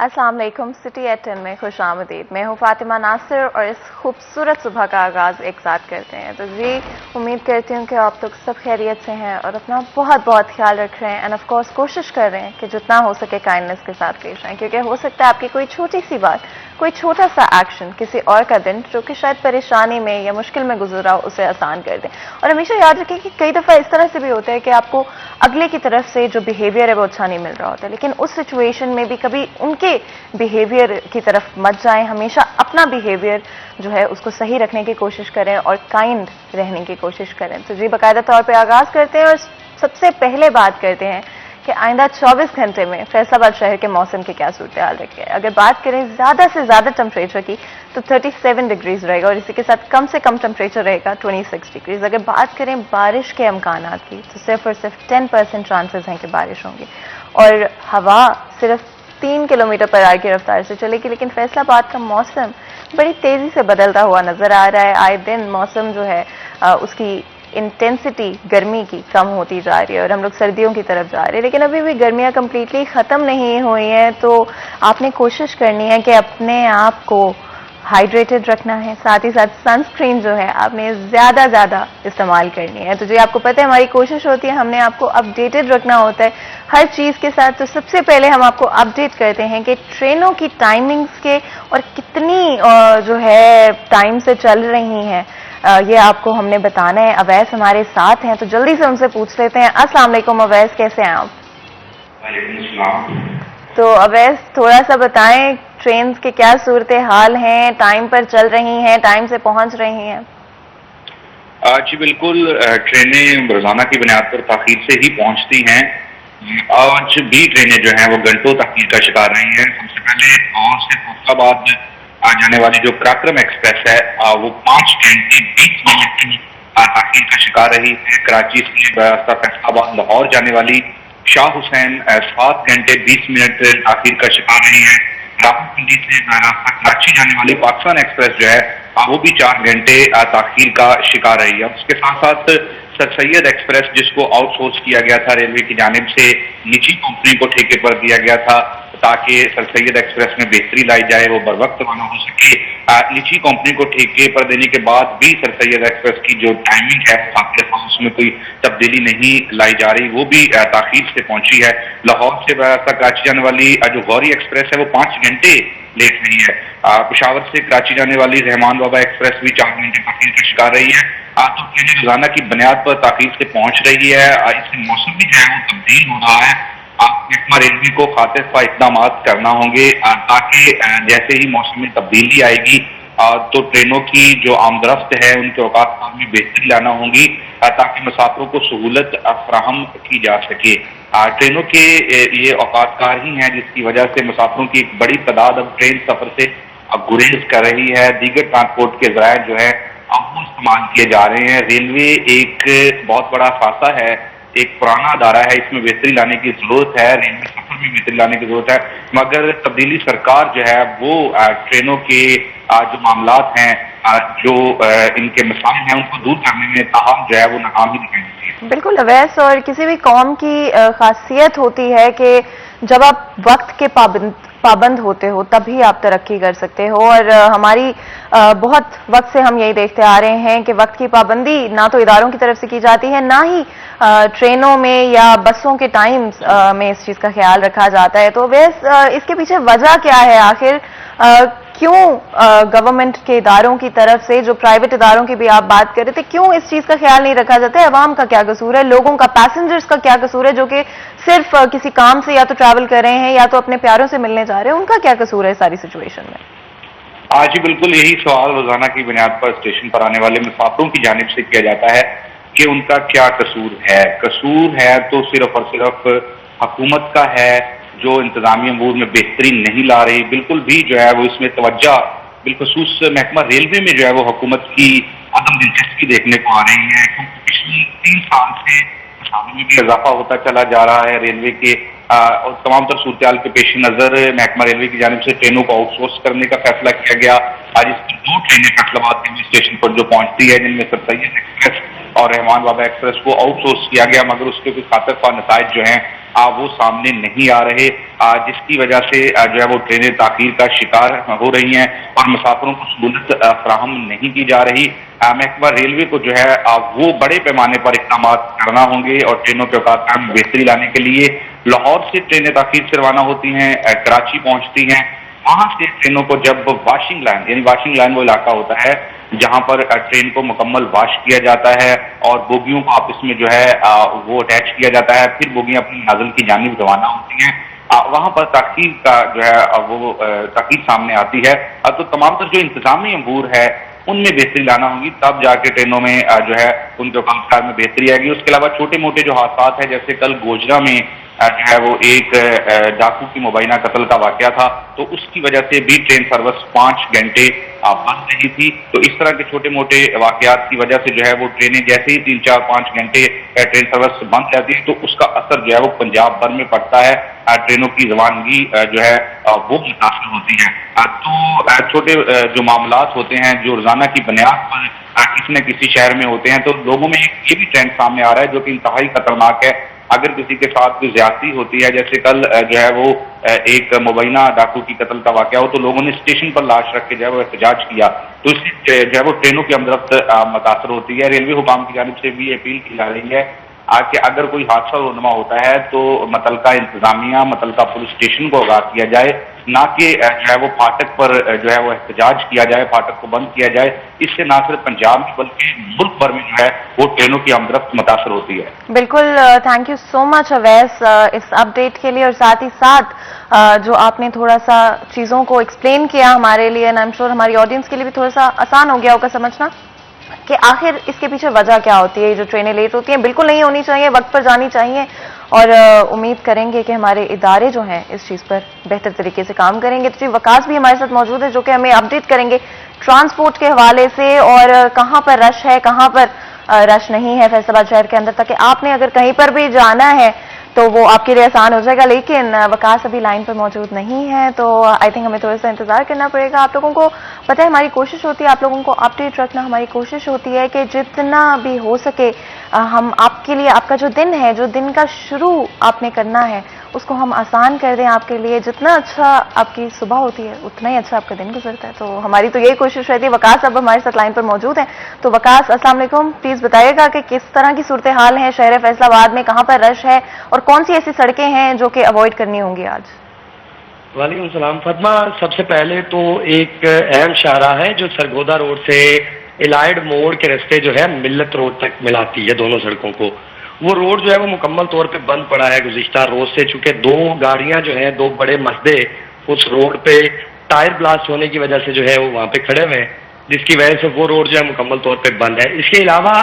अस्सलाम वालेकुम। City eight 10 में खुश आमदीद। मैं हूँ फातिमा नासिर और इस खूबसूरत सुबह का आगाज़ एक साथ करते हैं। तो जी उम्मीद करती हूँ कि आप लोग सब खैरियत से हैं और अपना बहुत बहुत ख्याल रख रहे हैं एंड ऑफ कोर्स कोशिश कर रहे हैं कि जितना हो सके काइंडनेस के साथ पेश आएँ, क्योंकि हो सकता है आपकी कोई छोटी सी बात, कोई छोटा सा एक्शन किसी और का दिन जो कि शायद परेशानी में या मुश्किल में गुजरा हो उसे आसान कर दें। और हमेशा याद रखें कि कई दफ़ा इस तरह से भी होता है कि आपको अगले की तरफ से जो बिहेवियर है वो अच्छा नहीं मिल रहा होता है, लेकिन उस सिचुएशन में भी कभी उनके बिहेवियर की तरफ मत जाएं। हमेशा अपना बिहेवियर जो है उसको सही रखने की कोशिश करें और काइंड रहने की कोशिश करें। तो जी बाकायदा तौर पे आगाज करते हैं और सबसे पहले बात करते हैं कि आइंदा 24 घंटे में फैसलाबाद शहर के मौसम की क्या सूरत हाल रखी है। अगर बात करें ज़्यादा से ज़्यादा टेम्परेचर की तो 37 डिग्रीज रहेगा और इसी के साथ कम से कम टेम्परेचर रहेगा 26 डिग्रीज। अगर बात करें बारिश के अमकानात की तो सिर्फ और सिर्फ 10% चांसेस हैं कि बारिश होंगी और हवा सिर्फ 3 किलोमीटर पर आवर की रफ्तार से चलेगी। लेकिन फैसलाबाद का मौसम बड़ी तेजी से बदलता हुआ नजर आ रहा है। आए दिन मौसम जो है उसकी इंटेंसिटी गर्मी की कम होती जा रही है और हम लोग सर्दियों की तरफ जा रहे हैं, लेकिन अभी भी गर्मियां कंप्लीटली खत्म नहीं हुई हैं। तो आपने कोशिश करनी है कि अपने आप को हाइड्रेटेड रखना है, साथ ही साथ सनस्क्रीन जो है आपने ज्यादा इस्तेमाल करनी है। तो जी आपको पता है हमारी कोशिश होती है, हमने आपको अपडेटेड रखना होता है हर चीज के साथ। तो सबसे पहले हम आपको अपडेट करते हैं कि ट्रेनों की टाइमिंग्स के और कितनी जो है टाइम से चल रही हैं, ये आपको हमने बताना है। अवैस हमारे साथ हैं तो जल्दी से उनसे पूछ लेते हैं। अस्सलाम वालेकुम अवैस, कैसे हैं आप? तो अवैस थोड़ा सा बताएं ट्रेन के क्या सूरत हाल हैं, टाइम पर चल रही हैं, टाइम से पहुंच रही हैं? जी बिल्कुल, ट्रेनें रोजाना की बुनियाद पर ताखीर से ही पहुंचती हैं। आज भी ट्रेनें जो हैं वो घंटों ताखीर का शिकार रही हैं। सबसे पहले और से फैसलाबाद जाने वाली जो पराक्रम एक्सप्रेस है वो 5 घंटे 20 मिनट की ताखीर का शिकार रही है। कराची से फैसलाबाद लाहौर जाने वाली शाह हुसैन 7 घंटे 20 मिनट ताखीर का शिकार रही है। रावलपिंडी से कराची जाने वाली पाकिस्तान एक्सप्रेस जो है वो भी 4 घंटे ताखीर का शिकार रही है। उसके साथ साथ सर सैयद एक्सप्रेस जिसको आउटसोर्स किया गया था रेलवे की जानिब से, निजी कंपनी को ठेके पर दिया गया था ताकि सर सैयद एक्सप्रेस में बेहतरी लाई जाए, वो बर वक्त रवाना हो सके। निजी कंपनी को ठेके पर देने के बाद भी सर सैयद एक्सप्रेस की जो टाइमिंग है उसमें कोई तब्दीली नहीं लाई जा रही, वो भी ताखीर से पहुंची है। लाहौर से कराची जाने वाली जो गौरी एक्सप्रेस है वो 5 घंटे लेट रही है। पेशावर से कराची जाने वाली रहमान बाबा एक्सप्रेस भी 4 घंटे ताखीर का शिकार रही है। तो ट्रेनें रोजाना की बुनियाद पर ताखीर से पहुंच रही है। इससे मौसम भी जो है वो तब्दील हो रहा है। महकमा रेलवे को खातिरखा इकदाम करना होंगे ताकि जैसे ही मौसम में तब्दीली आएगी तो ट्रेनों की जो आमदरफ्त है उनके औकात में बेहतरी लाना होगी ताकि मुसाफिरों को सहूलत फराहम की जा सके। ट्रेनों के ये औकातकार ही हैं जिसकी वजह से मुसाफिरों की एक बड़ी तादाद अब ट्रेन सफर से गुरेज कर रही है। दीगर ट्रांसपोर्ट के जराये जो है वो इस्तेमाल किए जा रहे हैं। रेलवे एक बहुत बड़ा खासा है, एक पुराना अदारा है, इसमें बेहतरी लाने की जरूरत है, रेलवे सफर में बेहतरी लाने की जरूरत है, मगर तब्दीली सरकार जो है वो ट्रेनों के जो मामलात हैं, जो इनके मसाइल हैं उनको दूर करने में ताहम जो है वो नाकाम ही दिखाई देती है। बिल्कुल अवैस, और किसी भी कौम की खासियत होती है कि जब आप वक्त के पाबंद होते हो तभी आप तरक्की कर सकते हो। और हमारी बहुत वक्त से हम यही देखते आ रहे हैं कि वक्त की पाबंदी ना तो इदारों की तरफ से की जाती है, ना ही ट्रेनों में या बसों के टाइम्स में इस चीज का ख्याल रखा जाता है। तो वैसे इसके पीछे वजह क्या है आखिर? क्यों गवर्नमेंट के इदारों की तरफ से, जो प्राइवेट इदारों की भी आप बात कर रहे थे, क्यों इस चीज का ख्याल नहीं रखा जाता है? अवाम का क्या कसूर है, लोगों का, पैसेंजर्स का क्या कसूर है जो कि सिर्फ किसी काम से या तो ट्रैवल कर रहे हैं या तो अपने प्यारों से मिलने जा रहे हैं, उनका क्या कसूर है सारी सिचुएशन में? आज ही बिल्कुल यही सवाल रोजाना की बुनियाद पर स्टेशन पर आने वाले मुसाफिरों की जानिब से किया जाता है कि उनका क्या कसूर है। कसूर है तो सिर्फ और सिर्फ हुकूमत का है जो इंतजामी अमूर में बेहतरी नहीं ला रही। बिल्कुल भी जो है वो इसमें तवज्जो बिलखसूस महकमा रेलवे में जो है वो हुकूमत की अदम दिलचस्पी देखने को आ रही है, क्योंकि पिछले 3 साल से में भी इजाफा होता चला जा रहा है। रेलवे के और तमाम तर सूरत के पेश नजर महकमा रेलवे की जानिब से ट्रेनों को आउटसोर्स करने का फैसला किया गया। आज इसकी 2 ट्रेनें फैसलाबाद रेलवे स्टेशन पर जो पहुंचती है, जिनमें सर सैयद एक्सप्रेस और रहमान बाबा एक्सप्रेस को आउटसोर्स किया गया, मगर उसके कुछ खातिरखा नताइज जो हैं वो सामने नहीं आ रहे, जिसकी वजह से जो है वो ट्रेनें ताखीर का शिकार हो रही हैं और मुसाफिरों को सहूलत फराहम नहीं की जा रही। महकमा रेलवे को जो है वो बड़े पैमाने पर इकदाम करना होंगे और ट्रेनों के औकात में बेहतरी लाने के लिए लाहौर से ट्रेनें ताखीर से रवाना होती हैं, कराची पहुंचती हैं, वहां से ट्रेनों को जब वाशिंग लाइन, यानी वाशिंग लाइन वो इलाका होता है जहां पर ट्रेन को मुकम्मल वॉश किया जाता है और बोगियों को आपस में जो है वो अटैच किया जाता है, फिर बोगियां अपनी नाज़िल की जानिब रवाना होती हैं। वहां पर ताखीर का जो है वो ताखीर सामने आती है। तो तमाम तर जो इंतजामी अमूर है उनमें बेहतरी लाना होगी, तब जाके ट्रेनों में जो है उनके कामकाज में बेहतरी आएगी। उसके अलावा छोटे मोटे जो हादसा है, जैसे कल गोजरा में जो है वो एक डाकू की मुबैना कत्ल का वाकया था, तो उसकी वजह से भी ट्रेन सर्विस 5 घंटे बंद रही थी। तो इस तरह के छोटे मोटे वाकयात की वजह से जो है वो ट्रेनें जैसे ही 3, 4, 5 घंटे ट्रेन सर्विस बंद रहती है तो उसका असर जो है वो पंजाब भर में पड़ता है, ट्रेनों की रवानगी जो है वो मुतासर होती है। तो छोटे जो मामलात होते हैं जो रोजाना की बुनियाद पर किसी न किसी शहर में होते हैं, तो लोगों में ये भी ट्रेंड सामने आ रहा है जो कि इंतहाई खतरनाक है। अगर किसी के साथ कोई ज्यादती होती है, जैसे कल जो है वो एक मुबैना डाकू की कत्ल का वाकया हो, तो लोगों ने स्टेशन पर लाश रख के जो है वो एहतजाज किया, तो इससे जो है वो ट्रेनों की आमदरफ्त मुतासर होती है। रेलवे हुकाम की जानिब से भी अपील की जा रही है कि अगर कोई हादसा रोनमा होता है तो मुतलका इंतजामिया, मुतलका पुलिस स्टेशन को आगाह किया जाए, ना कि जो है वो फाटक पर जो है वो एहतजाज किया जाए, फाटक को बंद किया जाए। इससे ना सिर्फ पंजाब में बल्कि मुल्क भर में जो है वो ट्रेनों की आमदरफ्त मुतासर होती है। बिल्कुल, thank you so much Awais इस अपडेट के लिए, और साथ ही साथ जो आपने थोड़ा सा चीज़ों को एक्सप्लेन किया हमारे लिए, एंड आई एम श्योर हमारी ऑडियंस के लिए भी थोड़ा सा आसान हो गया होगा समझना कि आखिर इसके पीछे वजह क्या होती है। जो ट्रेनें लेट होती हैं बिल्कुल नहीं होनी चाहिए, वक्त पर जानी चाहिए, और उम्मीद करेंगे कि हमारे इदारे जो हैं इस चीज़ पर बेहतर तरीके से काम करेंगे। तो जी वकास भी हमारे साथ मौजूद है जो कि हमें अपडेट करेंगे ट्रांसपोर्ट के हवाले से, और कहाँ पर रश है, कहाँ पर रश नहीं है फैसलाबाद शहर के अंदर, ताकि आपने अगर कहीं पर भी जाना है तो वो आपके लिए आसान हो जाएगा। लेकिन वकास अभी लाइन पर मौजूद नहीं है, तो आई थिंक हमें थोड़ा सा इंतजार करना पड़ेगा। आप लोगों को पता है हमारी कोशिश होती है आप लोगों को अपडेट रखना, हमारी कोशिश होती है कि जितना भी हो सके हम आपके लिए, आपका जो दिन है, जो दिन का शुरू आपने करना है, उसको हम आसान कर दें आपके लिए। जितना अच्छा आपकी सुबह होती है उतना ही अच्छा आपका दिन गुजरता है, तो हमारी तो यही कोशिश रहती है। वकास अब हमारे साथ लाइन पर मौजूद हैं, तो वकास अस्सलाम वालेकुम, प्लीज बताइएगा कि किस तरह की सूरत हाल है शहर फैसलाबाद में, कहाँ पर रश है और कौन सी ऐसी सड़कें हैं जो कि अवॉइड करनी होंगी आज। वालेकुम सलाम फतमा, सबसे पहले तो एक अहम शाहरा है जो सरगोदा रोड से इलाइड मोड़ के रास्ते जो है मिल्लत रोड तक मिलाती है दोनों सड़कों को। वो रोड जो है वो मुकम्मल तौर पे बंद पड़ा है गुज़िश्ता रोज से, चूंकि 2 गाड़ियां जो है, 2 बड़े मसदे उस रोड पे टायर ब्लास्ट होने की वजह से जो है वो वहां पे खड़े हुए हैं, जिसकी वजह से वो रोड जो है मुकम्मल तौर पे बंद है। इसके अलावा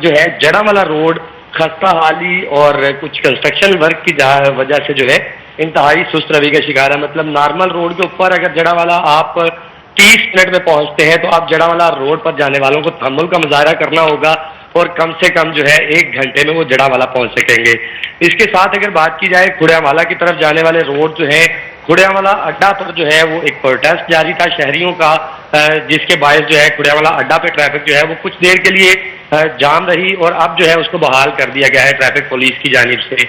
जो है जड़ावाला रोड खस्ता हाली और कुछ कंस्ट्रक्शन वर्क की वजह से जो है इंतहाई सुस्त रवि का शिकार है। मतलब नॉर्मल रोड के ऊपर अगर जड़ावाला आप 30 मिनट में पहुंचते हैं तो आप जड़ावाला रोड पर जाने वालों को तहम्मुल का मुजाहरा करना होगा और कम से कम जो है 1 घंटे में वो जड़ावाला पहुंच सकेंगे। इसके साथ अगर बात की जाए खुड़ियावाला की तरफ जाने वाले रोड जो है, खुड़ियावाला अड्डा पर जो है वो एक प्रोटेस्ट जारी था शहरियों का, जिसके बायस जो है खुड़ियावाला अड्डा पे ट्रैफिक जो है वो कुछ देर के लिए जाम रही और अब जो है उसको बहाल कर दिया गया है ट्रैफिक पुलिस की जानिब से।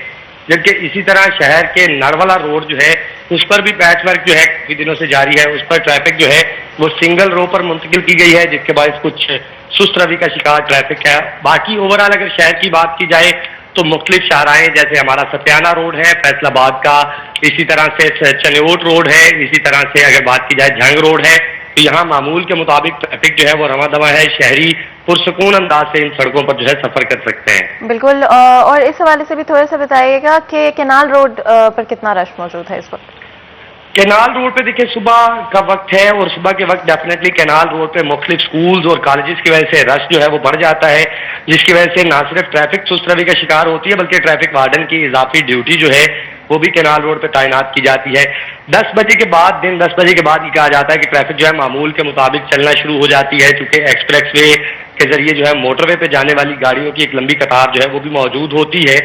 जबकि इसी तरह शहर के नरवाला रोड जो है उस पर भी पैच वर्क जो है काफी दिनों से जारी है, उस पर ट्रैफिक जो है वो सिंगल रो पर मुंतकिल की गई है, जिसके बायस कुछ सुस्त रवि का शिकार ट्रैफिक है। बाकी ओवरऑल अगर शहर की बात की जाए तो मुख्तलिफ शाहराएं, जैसे हमारा सत्याना रोड है फैसलाबाद का, इसी तरह से चनेओट रोड है, इसी तरह से अगर बात की जाए झंग रोड है, तो यहाँ मामूल के मुताबिक ट्रैफिक जो है वो रवा दवा है। शहरी पुरसकून अंदाज से इन सड़कों पर जो है सफर कर सकते हैं। बिल्कुल, और इस हवाले से भी थोड़ा सा बताइएगा कि केनाल रोड पर कितना रश मौजूद है इस वक्त। केनाल रोड पे देखिए सुबह का वक्त है और सुबह के वक्त डेफिनेटली केनाल रोड पे मुख्तलिफ स्कूल्स और कॉलेजेस की वजह से रश जो है वो बढ़ जाता है, जिसकी वजह से ना सिर्फ ट्रैफिक सुस्त रवि का शिकार होती है बल्कि ट्रैफिक वार्डन की इजाफी ड्यूटी जो है वो भी केनाल रोड पे तैनात की जाती है। 10 बजे के बाद, दिन 10 बजे के बाद ये कहा जाता है कि ट्रैफिक जो है मामूल के मुताबिक चलना शुरू हो जाती है, क्योंकि एक्सप्रेस वे के जरिए जो है मोटरवे पे जाने वाली गाड़ियों की एक लंबी कतार जो है वो भी मौजूद होती है,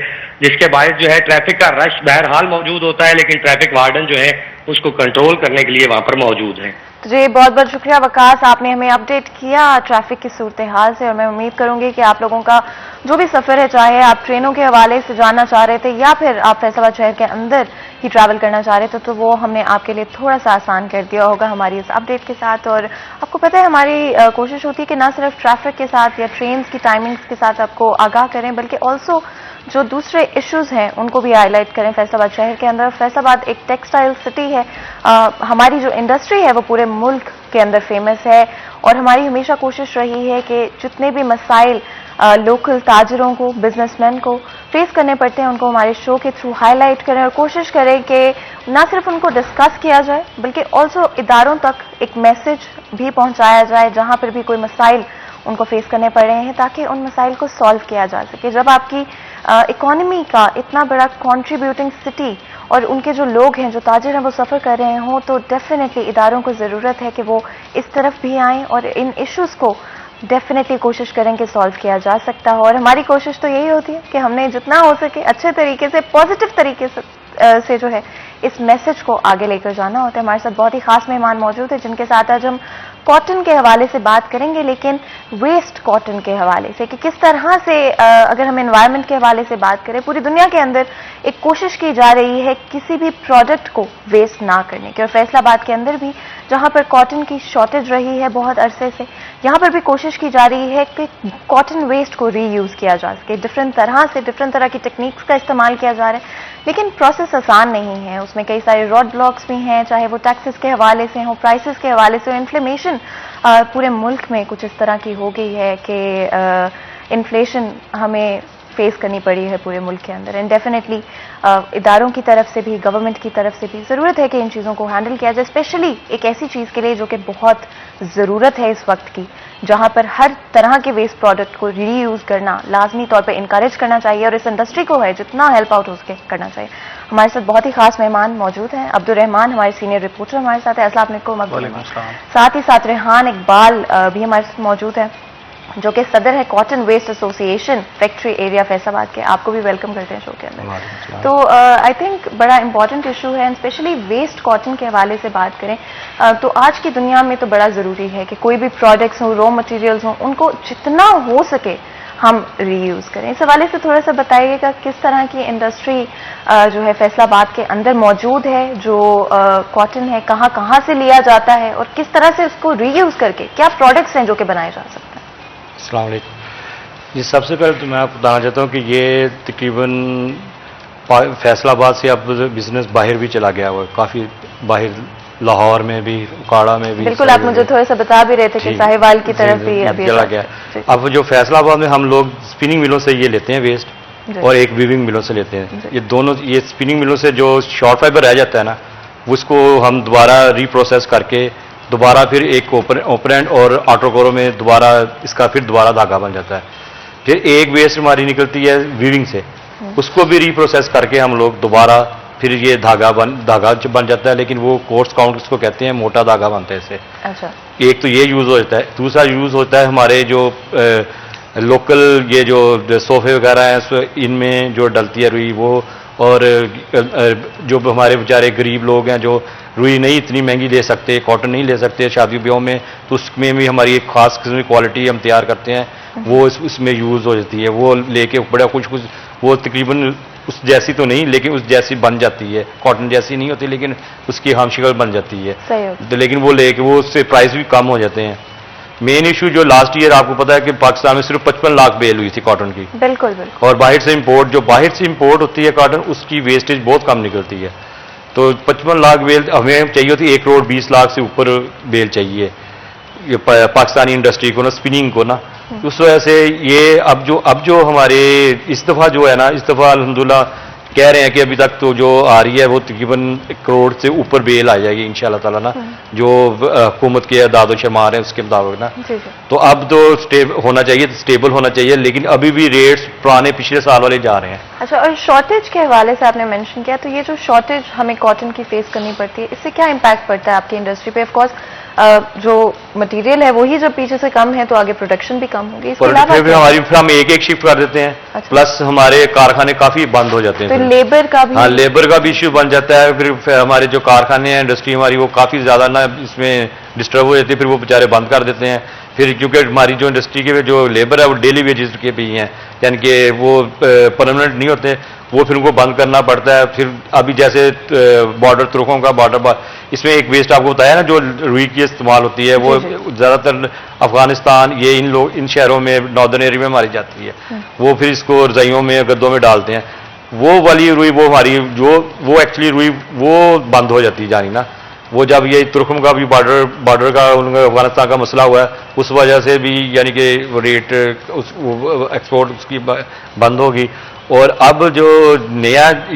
जिसके बायस जो है ट्रैफिक का रश बहरहाल मौजूद होता है, लेकिन ट्रैफिक वार्डन जो है उसको कंट्रोल करने के लिए वहां पर मौजूद है। तो जी बहुत बहुत शुक्रिया वकास, आपने हमें अपडेट किया ट्रैफिक की सूरत हाल से, और मैं उम्मीद करूंगी कि आप लोगों का जो भी सफर है, चाहे आप ट्रेनों के हवाले से जानना चाह रहे थे या फिर आप फैसलाबाद शहर के अंदर ही ट्रैवल करना चाह रहे थे, तो वो हमने आपके लिए थोड़ा सा आसान कर दिया होगा हमारी इस अपडेट के साथ। और आपको पता है हमारी कोशिश होती है कि ना सिर्फ ट्रैफिक के साथ या ट्रेन की टाइमिंग्स के साथ आपको आगाह करें, बल्कि ऑल्सो जो दूसरे इश्यूज हैं उनको भी हाईलाइट करें फैसलाबाद शहर के अंदर। फैसलाबाद एक टेक्सटाइल सिटी है, हमारी जो इंडस्ट्री है वो पूरे मुल्क के अंदर फेमस है, और हमारी हमेशा कोशिश रही है कि जितने भी मसाइल लोकल ताजरों को, बिजनेसमैन को फेस करने पड़ते हैं, उनको हमारे शो के थ्रू हाईलाइट करें और कोशिश करें कि ना सिर्फ उनको डिस्कस किया जाए बल्कि ऑल्सो इदारों तक एक मैसेज भी पहुंचाया जाए जहां पर भी कोई मसाइल उनको फेस करने पड़ रहे हैं, ताकि उन मसाइल को सॉल्व किया जा सके। जब आपकी इकोनॉमी का इतना बड़ा कंट्रीब्यूटिंग सिटी और उनके जो लोग हैं, जो ताजिर हैं, वो सफ़र कर रहे हों, तो डेफिनेटली इदारों को ज़रूरत है कि वो इस तरफ भी आएँ और इन इश्यूज़ को डेफिनेटली कोशिश करें कि सॉल्व किया जा सकता हो। और हमारी कोशिश तो यही होती है कि हमने जितना हो सके अच्छे तरीके से, पॉजिटिव तरीके से जो है इस मैसेज को आगे लेकर जाना होता है। हमारे साथ बहुत ही खास मेहमान मौजूद है जिनके साथ आज हम कॉटन के हवाले से बात करेंगे, लेकिन वेस्ट कॉटन के हवाले से, कि किस तरह से अगर हम एनवायरनमेंट के हवाले से बात करें, पूरी दुनिया के अंदर एक कोशिश की जा रही है किसी भी प्रोडक्ट को वेस्ट ना करने की, और फैसलाबाद के अंदर भी जहां पर कॉटन की शॉर्टेज रही है बहुत अरसे से, यहां पर भी कोशिश की जा रही है कि कॉटन वेस्ट को रीयूज किया जा सके। डिफरेंट तरह की टेक्निक्स का इस्तेमाल किया जा रहा है, लेकिन प्रोसेस आसान नहीं है, उसमें कई सारे रोड ब्लॉक्स भी हैं, चाहे वो टैक्सेस के हवाले से हो, प्राइसेस के हवाले से हो। इन्फ्लेमेशन पूरे मुल्क में कुछ इस तरह की हो गई है कि इन्फ्लेशन हमें फेस करनी पड़ी है पूरे मुल्क के अंदर, एंड डेफिनेटली इदारों की तरफ से भी, गवर्नमेंट की तरफ से भी ज़रूरत है कि इन चीज़ों को हैंडल किया जाए, स्पेशली एक ऐसी चीज़ के लिए जो कि बहुत ज़रूरत है इस वक्त की, जहां पर हर तरह के वेस्ट प्रोडक्ट को रीयूज़ करना लाजमी तौर पर इंकरेज करना चाहिए, और इस इंडस्ट्री को है जितना हेल्प आउट हो सके करना चाहिए। हमारे साथ बहुत ही खास मेहमान मौजूद हैं। अब्दुल रहमान हमारे सीनियर रिपोर्टर हमारे साथ है। अस्सलाम वालेकुम। साथ ही साथ रेहान इकबाल भी हमारे साथ मौजूद है, जो कि सदर है cotton waste association factory area Faisalabad के। आपको भी वेलकम करते हैं शो के अंदर। तो आई थिंक बड़ा इंपॉर्टेंट इशू है, एंड स्पेशली वेस्ट कॉटन के हवाले से बात करें तो आज की दुनिया में तो बड़ा ज़रूरी है कि कोई भी प्रोडक्ट्स हों, रॉ मटेरियल्स हों, उनको जितना हो सके हम रीयूज़ करें। इस हवाले से थोड़ा सा बताइएगा किस तरह की इंडस्ट्री जो है फैसलाबाद के अंदर मौजूद है, जो कॉटन है, कहाँ से लिया जाता है, और किस तरह से उसको रीयूज़ करके क्या प्रोडक्ट्स हैं जो कि बनाए जा सकते हैं। अस्सलाम वालेकुम जी। सबसे पहले तो मैं आपको बताना चाहता हूँ कि ये तकरीबन फैसलाबाद से अब बिजनेस बाहर भी चला गया हुआ है, काफ़ी बाहर, लाहौर में भी, उकाड़ा में भी। बिल्कुल, आप मुझे थोड़ा सा बता भी रहे थे कि साहिवाल की तरफ भी अभी चला गया। अब जो फैसलाबाद में हम लोग स्पिनिंग मिलों से ये लेते हैं वेस्ट, और एक वीविंग मिलों से लेते हैं। ये दोनों, ये स्पिनिंग मिलों से जो शॉर्ट फाइबर रह जाता है ना, उसको हम दोबारा रीप्रोसेस करके दोबारा फिर एक ओपन एंड और आउटरकोरो में दोबारा इसका फिर दोबारा धागा बन जाता है। फिर एक वेस्ट हमारी निकलती है वीविंग से, उसको भी रीप्रोसेस करके हम लोग दोबारा फिर ये धागा बन जाता है, लेकिन वो कोर्स काउंट इसको कहते हैं, मोटा धागा बनता है इससे। अच्छा। एक तो ये यूज़ होता है, दूसरा यूज़ होता है हमारे जो लोकल ये जो सोफे वगैरह हैं इनमें जो डलती है रुई वो, और जो हमारे बेचारे गरीब लोग हैं जो रुई नहीं इतनी महंगी ले सकते, कॉटन नहीं ले सकते शादी ब्याहों में, तो उसमें भी हमारी एक खास किस्म की क्वालिटी हम तैयार करते हैं, वो उसमें यूज़ हो जाती है। वो लेके बड़ा कुछ वो तकरीबन उस जैसी तो नहीं, लेकिन उस जैसी बन जाती है, कॉटन जैसी नहीं होती लेकिन उसकी हम शिकल बन जाती है। तो लेकिन वो लेके वो उससे प्राइस भी कम हो जाते हैं। मेन इशू जो लास्ट ईयर आपको पता है कि पाकिस्तान में सिर्फ 55 लाख बेल हुई थी कॉटन की। बिल्कुल। और बाहर से इंपोर्ट होती है कॉटन, उसकी वेस्टेज बहुत कम निकलती है। तो 55 लाख बेल हमें चाहिए होती है, 1 करोड़ 20 लाख से ऊपर बेल चाहिए ये पाकिस्तानी इंडस्ट्री को ना, स्पिनिंग को ना। उस वजह से ये अब जो हमारे इस दफ़ा जो है ना, इस दफ़ा अल्हम्दुलिल्लाह कह रहे हैं कि अभी तक तो जो आ रही है वो तकरीबन 1 करोड़ से ऊपर बेल आ जाएगी इंशाल्लाह ताला ना, जो हुकूमत के दादो शुमार है उसके मुताबिक ना। तो अब तो स्टेबल होना चाहिए, लेकिन अभी भी रेट्स पुराने पिछले साल वाले जा रहे हैं। अच्छा, और शॉर्टेज के हवाले से आपने मेंशन किया, तो ये जो शॉर्टेज हमें कॉटन की फेस करनी पड़ती है, इससे क्या इम्पैक्ट पड़ता है आपकी इंडस्ट्री पे? ऑफकोर्स जो मटेरियल है वही जब पीछे से कम है तो आगे प्रोडक्शन भी कम होगी। इसके और अलावा फिर हम एक शिफ्ट कर देते हैं। अच्छा। प्लस हमारे कारखाने काफी बंद हो जाते हैं। तो लेबर का भी, हाँ, लेबर का भी इश्यू बन जाता है। फिर हमारे जो कारखाने हैं, इंडस्ट्री हमारी, वो काफी ज्यादा ना इसमें डिस्टर्ब हो जाती है। फिर वो बेचारे बंद कर देते हैं। फिर क्योंकि हमारी जो इंडस्ट्री के जो लेबर है वो डेली वेजेस के भी हैं, यानी कि वो परमानेंट नहीं होते, वो फिर उनको बंद करना पड़ता है। फिर अभी जैसे बॉर्डर तुर्कों का बॉर्डर, इसमें एक वेस्ट आपको बताया ना जो रुई की इस्तेमाल होती है, वो ज्यादातर अफगानिस्तान ये इन शहरों में नॉर्दर्न एरिया में मारी जाती है। वो फिर इसको रजाइयों में गद्दों में डालते हैं। वो वाली रुई, वो हमारी वो एक्चुअली रुई वो बंद हो जाती है जानी ना। वो जब ये तुर्कम का भी बॉर्डर का उनका अफगानिस्तान का मसला हुआ है, उस वजह से भी यानी कि रेट एक्सपोर्ट उसकी बंद होगी। और अब जो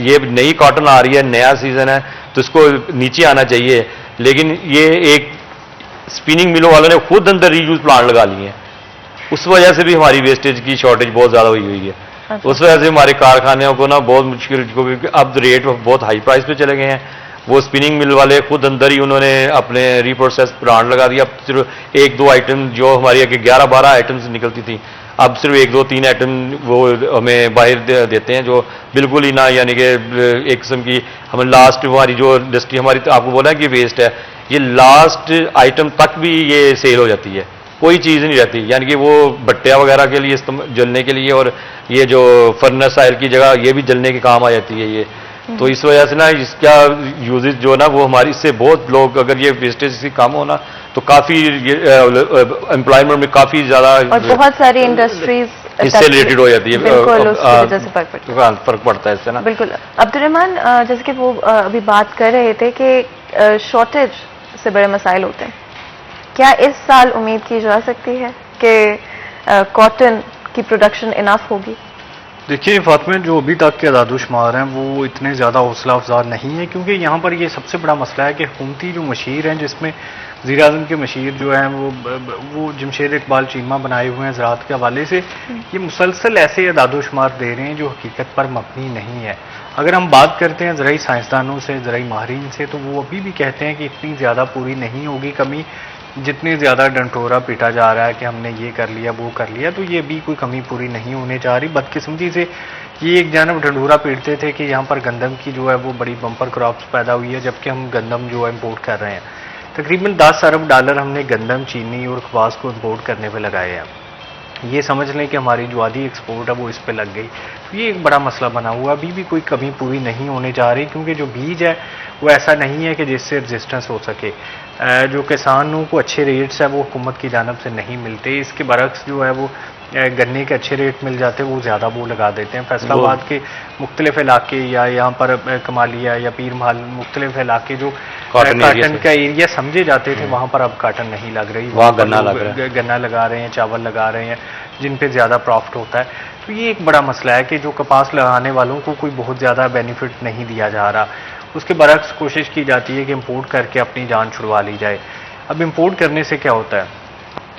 ये नई कॉटन आ रही है, नया सीजन है, तो इसको नीचे आना चाहिए। लेकिन ये एक स्पिनिंग मिलों वालों ने खुद अंदर रीयूज प्लांट लगा लिए हैं, उस वजह से भी हमारी वेस्टेज की शॉर्टेज बहुत ज्यादा हुई है। अच्छा। उस वजह से हमारे कारखानों को ना बहुत मुश्किल, क्योंकि अब रेट बहुत हाई प्राइस पे चले गए हैं। वो स्पिनिंग मिल वाले खुद अंदर ही उन्होंने अपने रीप्रोसेस प्लांट लगा दिया। अब सिर्फ 1-2 आइटम जो हमारी 11-12 आइटम्स निकलती थी, अब सिर्फ 1-2-3 आइटम वो हमें बाहर देते हैं, जो बिल्कुल ही ना, यानी कि एक किस्म की हम लास्ट हमारी जो इंडस्ट्री हमारी, तो आपको बोला कि वेस्ट है, ये लास्ट आइटम तक भी ये सेल हो जाती है, कोई चीज़ नहीं रहती। यानी कि वो भट्टिया वगैरह के लिए जलने के लिए, और ये जो फर्नेस ऑयल की जगह ये भी जलने के काम आ जाती है ये। तो इस वजह से ना इसका यूजेज जो ना वो हमारी, इससे बहुत लोग, अगर ये वेस्टेज से कम होना तो काफ़ी एम्प्लॉयमेंट में काफ़ी ज़्यादा, और बहुत सारी इंडस्ट्रीज इससे रिलेटेड हो जाती है। बिल्कुल, उसकी वजह से फर्क पड़ता है इससे ना। बिल्कुल। अब्दुर्रहमान, जैसे कि वो अभी बात कर रहे थे कि शॉर्टेज से बड़े मसाइल होते हैं, क्या इस साल उम्मीद की जा सकती है कि कॉटन की प्रोडक्शन इनफ होगी? देखिए फातिमा, जो अभी तक के आदादोशुमार हैं वो इतने ज़्यादा हौसला अफजा नहीं है, क्योंकि यहाँ पर ये सबसे बड़ा मसला है कि हुकूमती जो मशीर हैं, जिसमें वज़ीर आज़म के मशीर जो हैं वो जमशेद इकबाल चीमा बनाए हुए हैं ज़राअत के हवाले से, ये मुसलसल ऐसे आदादोशुमार दे रहे हैं जो हकीकत पर मबनी नहीं है। अगर हम बात करते हैं ज़राई साइंसदानों से, ज़राई माहिरीन से, तो वो अभी भी कहते हैं कि इतनी ज़्यादा पूरी नहीं होगी कमी, जितने ज़्यादा डंटोरा पीटा जा रहा है कि हमने ये कर लिया वो कर लिया, तो ये भी कोई कमी पूरी नहीं होने जा रही। बदकिस्मती से ये एक जानब ढंडोरा पीटते थे कि यहाँ पर गंदम की जो है वो बड़ी बम्पर क्रॉप्स पैदा हुई है, जबकि हम गंदम जो है इम्पोर्ट कर रहे हैं। तकरीबन 10 अरब डॉलर हमने गंदम, चीनी और कपास को इम्पोर्ट करने पर लगाए हैं। ये समझ लें कि हमारी जो आधी एक्सपोर्ट है वो इस पे लग गई। तो ये एक बड़ा मसला बना हुआ, अभी भी कोई कमी पूरी नहीं होने जा रही, क्योंकि जो बीज है वो ऐसा नहीं है कि जिससे रेजिस्टेंस हो सके। जो किसानों को अच्छे रेट्स है वो हुकूमत की जानब से नहीं मिलते। इसके बरक्स जो है वो गन्ने के अच्छे रेट मिल जाते हैं, वो ज़्यादा वो लगा देते हैं। फैसलाबाद के मुख्तलिफ इलाके या यहाँ पर कमालिया या पीर महल मुख्तलिफ इलाके जो काटन का एरिया समझे जाते थे, वहाँ पर अब काटन नहीं लग रही, वहाँ गन्ना लगा रहे हैं, चावल लगा रहे हैं, जिन पे ज़्यादा प्रॉफिट होता है। तो ये एक बड़ा मसला है कि जो कपास लगाने वालों को कोई बहुत ज़्यादा बेनिफिट नहीं दिया जा रहा। उसके बरक्स कोशिश की जाती है कि इम्पोर्ट करके अपनी जान छुड़वा ली जाए। अब इम्पोर्ट करने से क्या होता है,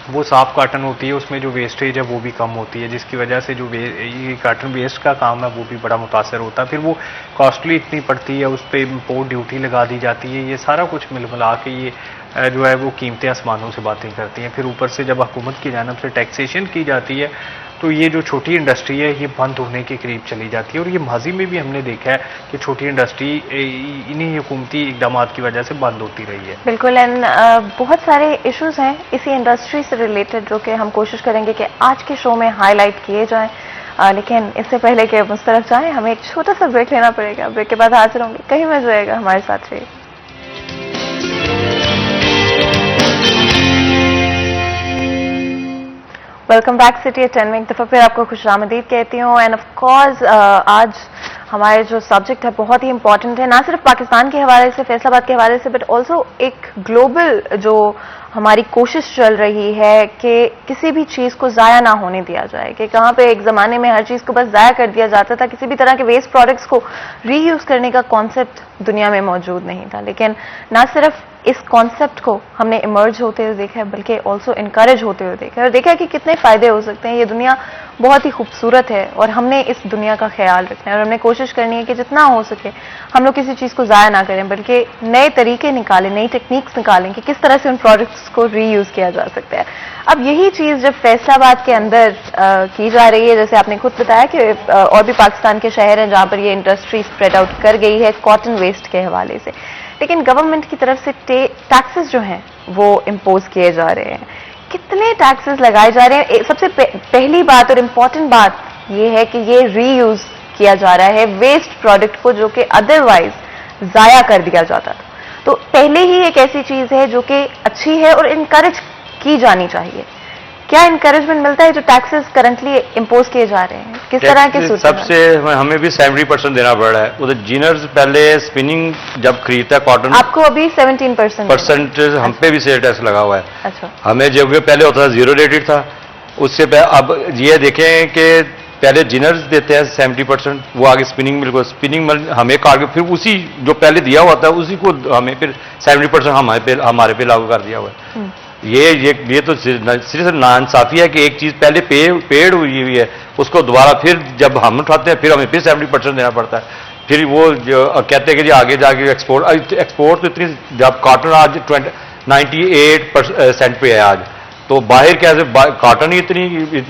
वो साफ काटन होती है, उसमें जो वेस्टेज है वो भी कम होती है, जिसकी वजह से जो ये काटन वेस्ट का काम है वो भी बड़ा मुतासर होता है। फिर वो कॉस्टली इतनी पड़ती है, उस पर इम्पोर्ट ड्यूटी लगा दी जाती है। ये सारा कुछ मिल मिला के ये जो है वो कीमतें आसमानों से बातें करती हैं। फिर ऊपर से जब हुकूमत की जानब से टैक्सेशन की जाती है, तो ये जो छोटी इंडस्ट्री है ये बंद होने के करीब चली जाती है। और ये माजी में भी हमने देखा है कि छोटी इंडस्ट्री इन्हीं हुकूमती इकदाम की वजह से बंद होती रही है। बिल्कुल। एंड बहुत सारे इश्यूज हैं इसी इंडस्ट्री से रिलेटेड जो कि हम कोशिश करेंगे कि आज के शो में हाईलाइट किए जाएं, लेकिन इससे पहले कि उस तरफ जाएं हमें एक छोटा सा ब्रेक लेना पड़ेगा। ब्रेक के बाद हाजिर होंगे, कहीं मत जाएगा, हमारे साथ रहिए। वेलकम बैक सिटी एट 10 में एक दफ़ा फिर आपको खुशामदीद कहती हूँ। एंड ऑफ कोर्स आज हमारे जो सब्जेक्ट है बहुत ही इंपॉर्टेंट है, ना सिर्फ पाकिस्तान के हवाले से, फैसलाबाद के हवाले से, बट ऑल्सो एक ग्लोबल जो हमारी कोशिश चल रही है कि किसी भी चीज़ को ज़ाया ना होने दिया जाए। कि कहाँ पे एक ज़माने में हर चीज़ को बस ज़ाया कर दिया जाता था, किसी भी तरह के वेस्ट प्रोडक्ट्स को रीयूज़ करने का कॉन्सेप्ट दुनिया में मौजूद नहीं था। लेकिन ना सिर्फ इस कॉन्सेप्ट को हमने इमर्ज होते हुए देखा है, बल्कि ऑल्सो इनकरेज होते हुए देखा है और देखा है कि कितने फायदे हो सकते हैं। ये दुनिया बहुत ही खूबसूरत है और हमने इस दुनिया का ख्याल रखना है और हमने कोशिश करनी है कि जितना हो सके हम लोग किसी चीज़ को ज़ाया ना करें, बल्कि नए तरीके निकालें, नई टेक्निक्स निकालें कि किस तरह से उन प्रोडक्ट्स को रीयूज़ किया जा सकता है। अब यही चीज़ जब फैसलाबाद के अंदर की जा रही है, जैसे आपने खुद बताया कि और भी पाकिस्तान के शहर हैं जहाँ पर ये इंडस्ट्री स्प्रेड आउट कर गई है कॉटन वेस्ट के हवाले से, लेकिन गवर्नमेंट की तरफ से टैक्सेस जो हैं वो इम्पोज किए जा रहे हैं। कितने टैक्सेस लगाए जा रहे हैं? सबसे पहली बात और इम्पॉर्टेंट बात ये है कि ये रीयूज किया जा रहा है वेस्ट प्रोडक्ट को जो कि अदरवाइज जाया कर दिया जाता था। तो पहले ही एक ऐसी चीज है जो कि अच्छी है और इनकरेज की जानी चाहिए। क्या इनकरेजमेंट मिलता है जो टैक्सेस करंटली इम्पोज किए जा रहे हैं? किस तरह के सूत्र? सबसे हमें भी 70% देना पड़ रहा है। उधर जीनर्स पहले स्पिनिंग जब खरीदता है कॉटन, आपको अभी 17% हम पे भी सेल टैक्स लगा हुआ है। अच्छा, हमें जो पहले होता था 0 रेटेड था, उससे अब ये देखें कि पहले जिनर्स देते हैं 70%, वो आगे स्पिनिंग मिल को स्पिनिंग मिल हमें काट के फिर उसी जो पहले दिया हुआ था उसी को हमें फिर 70% हमारे पे लागू कर दिया हुआ है। ये तो सिर्फ नाइंसाफी है कि एक चीज पहले पेड हुई है, उसको दोबारा फिर जब हम उठाते हैं फिर हमें फिर 70% देना पड़ता है। फिर वो जो कहते हैं कि जी आगे जाके एक्सपोर्ट तो इतनी, जब कॉटन आज 98% पे है आज, तो बाहर कैसे कॉटन ही इतनी,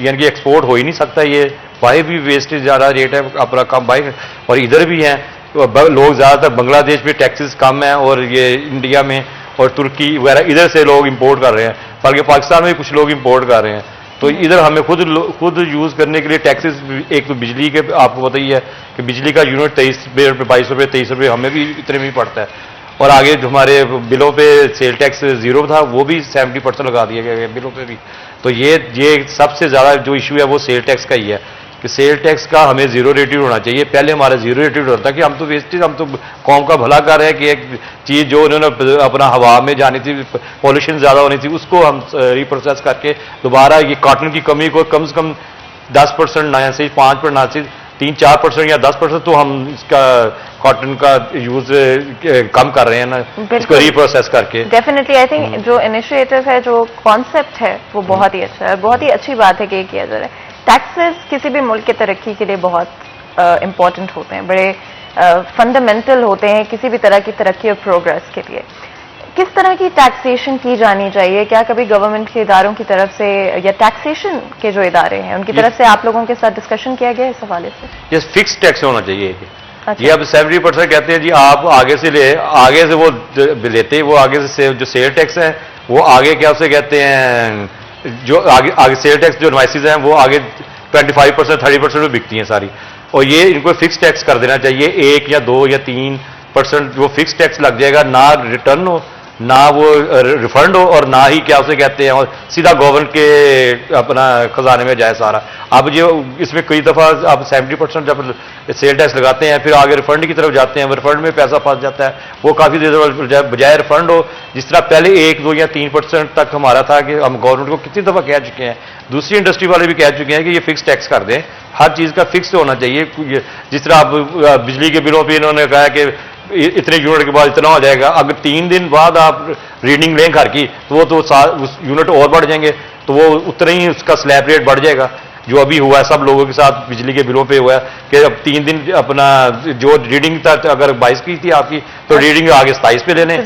यानी कि एक्सपोर्ट हो ही नहीं सकता। ये बाहर भी वेस्टेज ज़्यादा रेट है अपना कम बाहर, और इधर भी हैं लोग ज़्यादातर बांग्लादेश में टैक्सेस कम है और ये इंडिया में और तुर्की वगैरह इधर से लोग इंपोर्ट कर रहे हैं, बल्कि पाकिस्तान में कुछ लोग इंपोर्ट कर रहे हैं। तो इधर हमें खुद यूज़ करने के लिए टैक्सेस, एक तो बिजली के आपको पता ही है कि बिजली का यूनिट 23 रुपये 22 रुपये 23 रुपये हमें भी इतने में ही पड़ता है, और आगे जो हमारे बिलों पे सेल टैक्स 0 था वो भी 70% लगा दिया गया बिलों पे भी। तो ये सबसे ज़्यादा जो इशू है वो सेल टैक्स का ही है कि सेल टैक्स का हमें 0 रेटेड होना चाहिए। पहले हमारा 0 रेटेड होता कि हम तो वेस्टेज, हम तो कौम का भला कर रहे हैं कि एक चीज़ जो उन्होंने अपना हवा में जानी थी, पॉल्यूशन ज़्यादा होनी थी, उसको हम रिप्रोसेस करके दोबारा ये कॉटन की कमी को कम से कम 10% ना से 5% ना से 3-4% या 10% तो हम इसका कॉटन का यूज कम कर रहे हैं ना, इसको रिप्रोसेस करके। डेफिनेटली आई थिंक जो इनिशिएटिव है, जो कॉन्सेप्ट है वो बहुत ही अच्छा है, बहुत ही अच्छी बात है कि ये किया जा रहा है। टैक्सेस किसी भी मुल्क की तरक्की के लिए बहुत इंपॉर्टेंट होते हैं, बड़े फंडामेंटल होते हैं किसी भी तरह की तरक्की और प्रोग्रेस के लिए। किस तरह की टैक्सेशन की जानी चाहिए? क्या कभी गवर्नमेंट के इदारों की तरफ से या टैक्सेशन के जो इदारे हैं उनकी तरफ से आप लोगों के साथ डिस्कशन किया गया इस हवाले से? ये फिक्स टैक्स होना चाहिए। अच्छा। ये अब 70% कहते हैं जी आप आगे से वो लेते, वो आगे से जो सेल टैक्स है वो आगे क्या उसे कहते हैं, जो आगे सेल टैक्स जो इनवाइसेस हैं वो आगे 25% 30% में बिकती हैं सारी, और ये इनको फिक्स टैक्स कर देना चाहिए। 1 या 2 या 3% वो फिक्स टैक्स लग जाएगा, ना रिटर्न हो, ना वो रिफंड हो, और ना ही क्या उसे कहते हैं और सीधा गवर्नमेंट के अपना खजाने में जाए सारा। अब जो इसमें कई दफ़ा आप 70% जब सेल टैक्स लगाते हैं फिर आगे रिफंड की तरफ जाते हैं, रिफंड में पैसा फंस जाता है, वो काफ़ी देर बजाय रिफंड हो, जिस तरह पहले 1, 2 या 3% तक हमारा था कि हम गवर्नमेंट को कितनी दफ़ा कह चुके हैं, दूसरी इंडस्ट्री वाले भी कह चुके हैं कि ये फिक्स टैक्स कर दें, हर चीज़ का फिक्स होना चाहिए। जिस तरह आप बिजली के बिलों पर इन्होंने कहा कि इतने यूनिट के बाद इतना हो जाएगा, अगर 3 दिन बाद आप रीडिंग लें घर की तो वो तो उस यूनिट और बढ़ जाएंगे, तो वो उतना ही उसका स्लैब रेट बढ़ जाएगा। जो अभी हुआ है सब लोगों के साथ बिजली के बिलों पे हुआ है कि अब 3 दिन अपना जो रीडिंग था अगर 22 की थी आपकी, तो रीडिंग आगे 27 पे ले लें।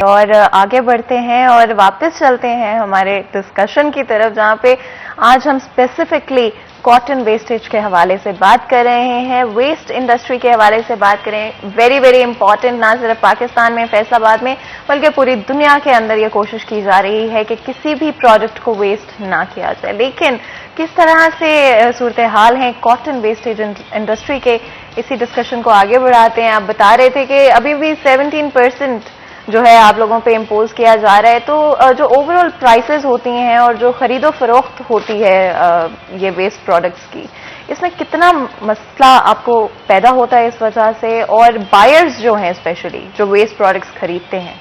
और आगे बढ़ते हैं और वापस चलते हैं हमारे डिस्कशन की तरफ, जहां पे आज हम स्पेसिफिकली कॉटन वेस्टेज के हवाले से बात कर रहे हैं, वेस्ट इंडस्ट्री के हवाले से बात करें। वेरी वेरी इंपॉर्टेंट, ना सिर्फ पाकिस्तान में फैसलाबाद में बल्कि पूरी दुनिया के अंदर ये कोशिश की जा रही है कि किसी भी प्रोडक्ट को वेस्ट ना किया जाए। लेकिन किस तरह से सूरत हाल है कॉटन वेस्टेज इंडस्ट्री के, इसी डिस्कशन को आगे बढ़ाते हैं। आप बता रहे थे कि अभी भी 17% जो है आप लोगों पे इम्पोज किया जा रहा है, तो जो ओवरऑल प्राइसेस होती हैं और जो खरीदो फरोख्त होती है ये वेस्ट प्रोडक्ट्स की, इसमें कितना मसला आपको पैदा होता है इस वजह से? और बायर्स जो हैं स्पेशली जो वेस्ट प्रोडक्ट्स खरीदते हैं,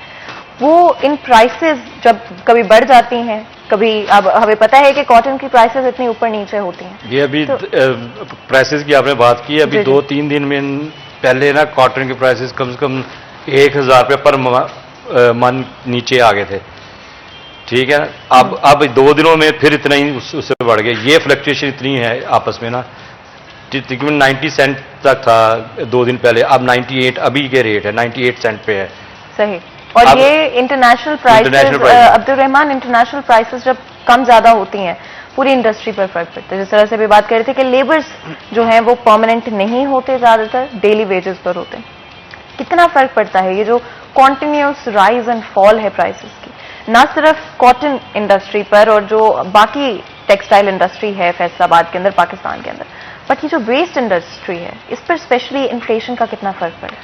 वो इन प्राइसेस जब कभी बढ़ जाती हैं कभी अब हमें पता है कि कॉटन की प्राइसेस इतनी ऊपर नीचे होती हैं। ये अभी प्राइसेस की आपने बात की, अभी जी, जी। 2-3 दिन में पहले ना कॉटन के प्राइसेस कम से कम 1000 रुपये पर मन नीचे आ गए थे, ठीक है। अब 2 दिनों में फिर इतना ही उससे बढ़ गए। ये फ्लक्चुएशन इतनी है आपस में ना, तकरीबन 90 सेंट तक था 2 दिन पहले, अब 98 अभी के रेट है, 98 सेंट पे है। सही। और अब ये international prices, Abdul Rahman, international prices जब कम ज्यादा होती हैं पूरी इंडस्ट्री पर फर्क पड़ता है। जिस तरह से भी बात कर रहे थे कि लेबर्स जो हैं वो परमानेंट नहीं होते, ज्यादातर डेली वेजेस पर होते हैं। कितना फर्क पड़ता है ये जो कॉन्टिन्यूस राइज एंड फॉल है प्राइसेस की, ना सिर्फ कॉटन इंडस्ट्री पर और जो बाकी टेक्सटाइल इंडस्ट्री है फैसलाबाद के अंदर, पाकिस्तान के अंदर, बट ये जो वेस्ट इंडस्ट्री है इस पर स्पेशली इन्फ्लेशन का कितना फर्क पड़ा?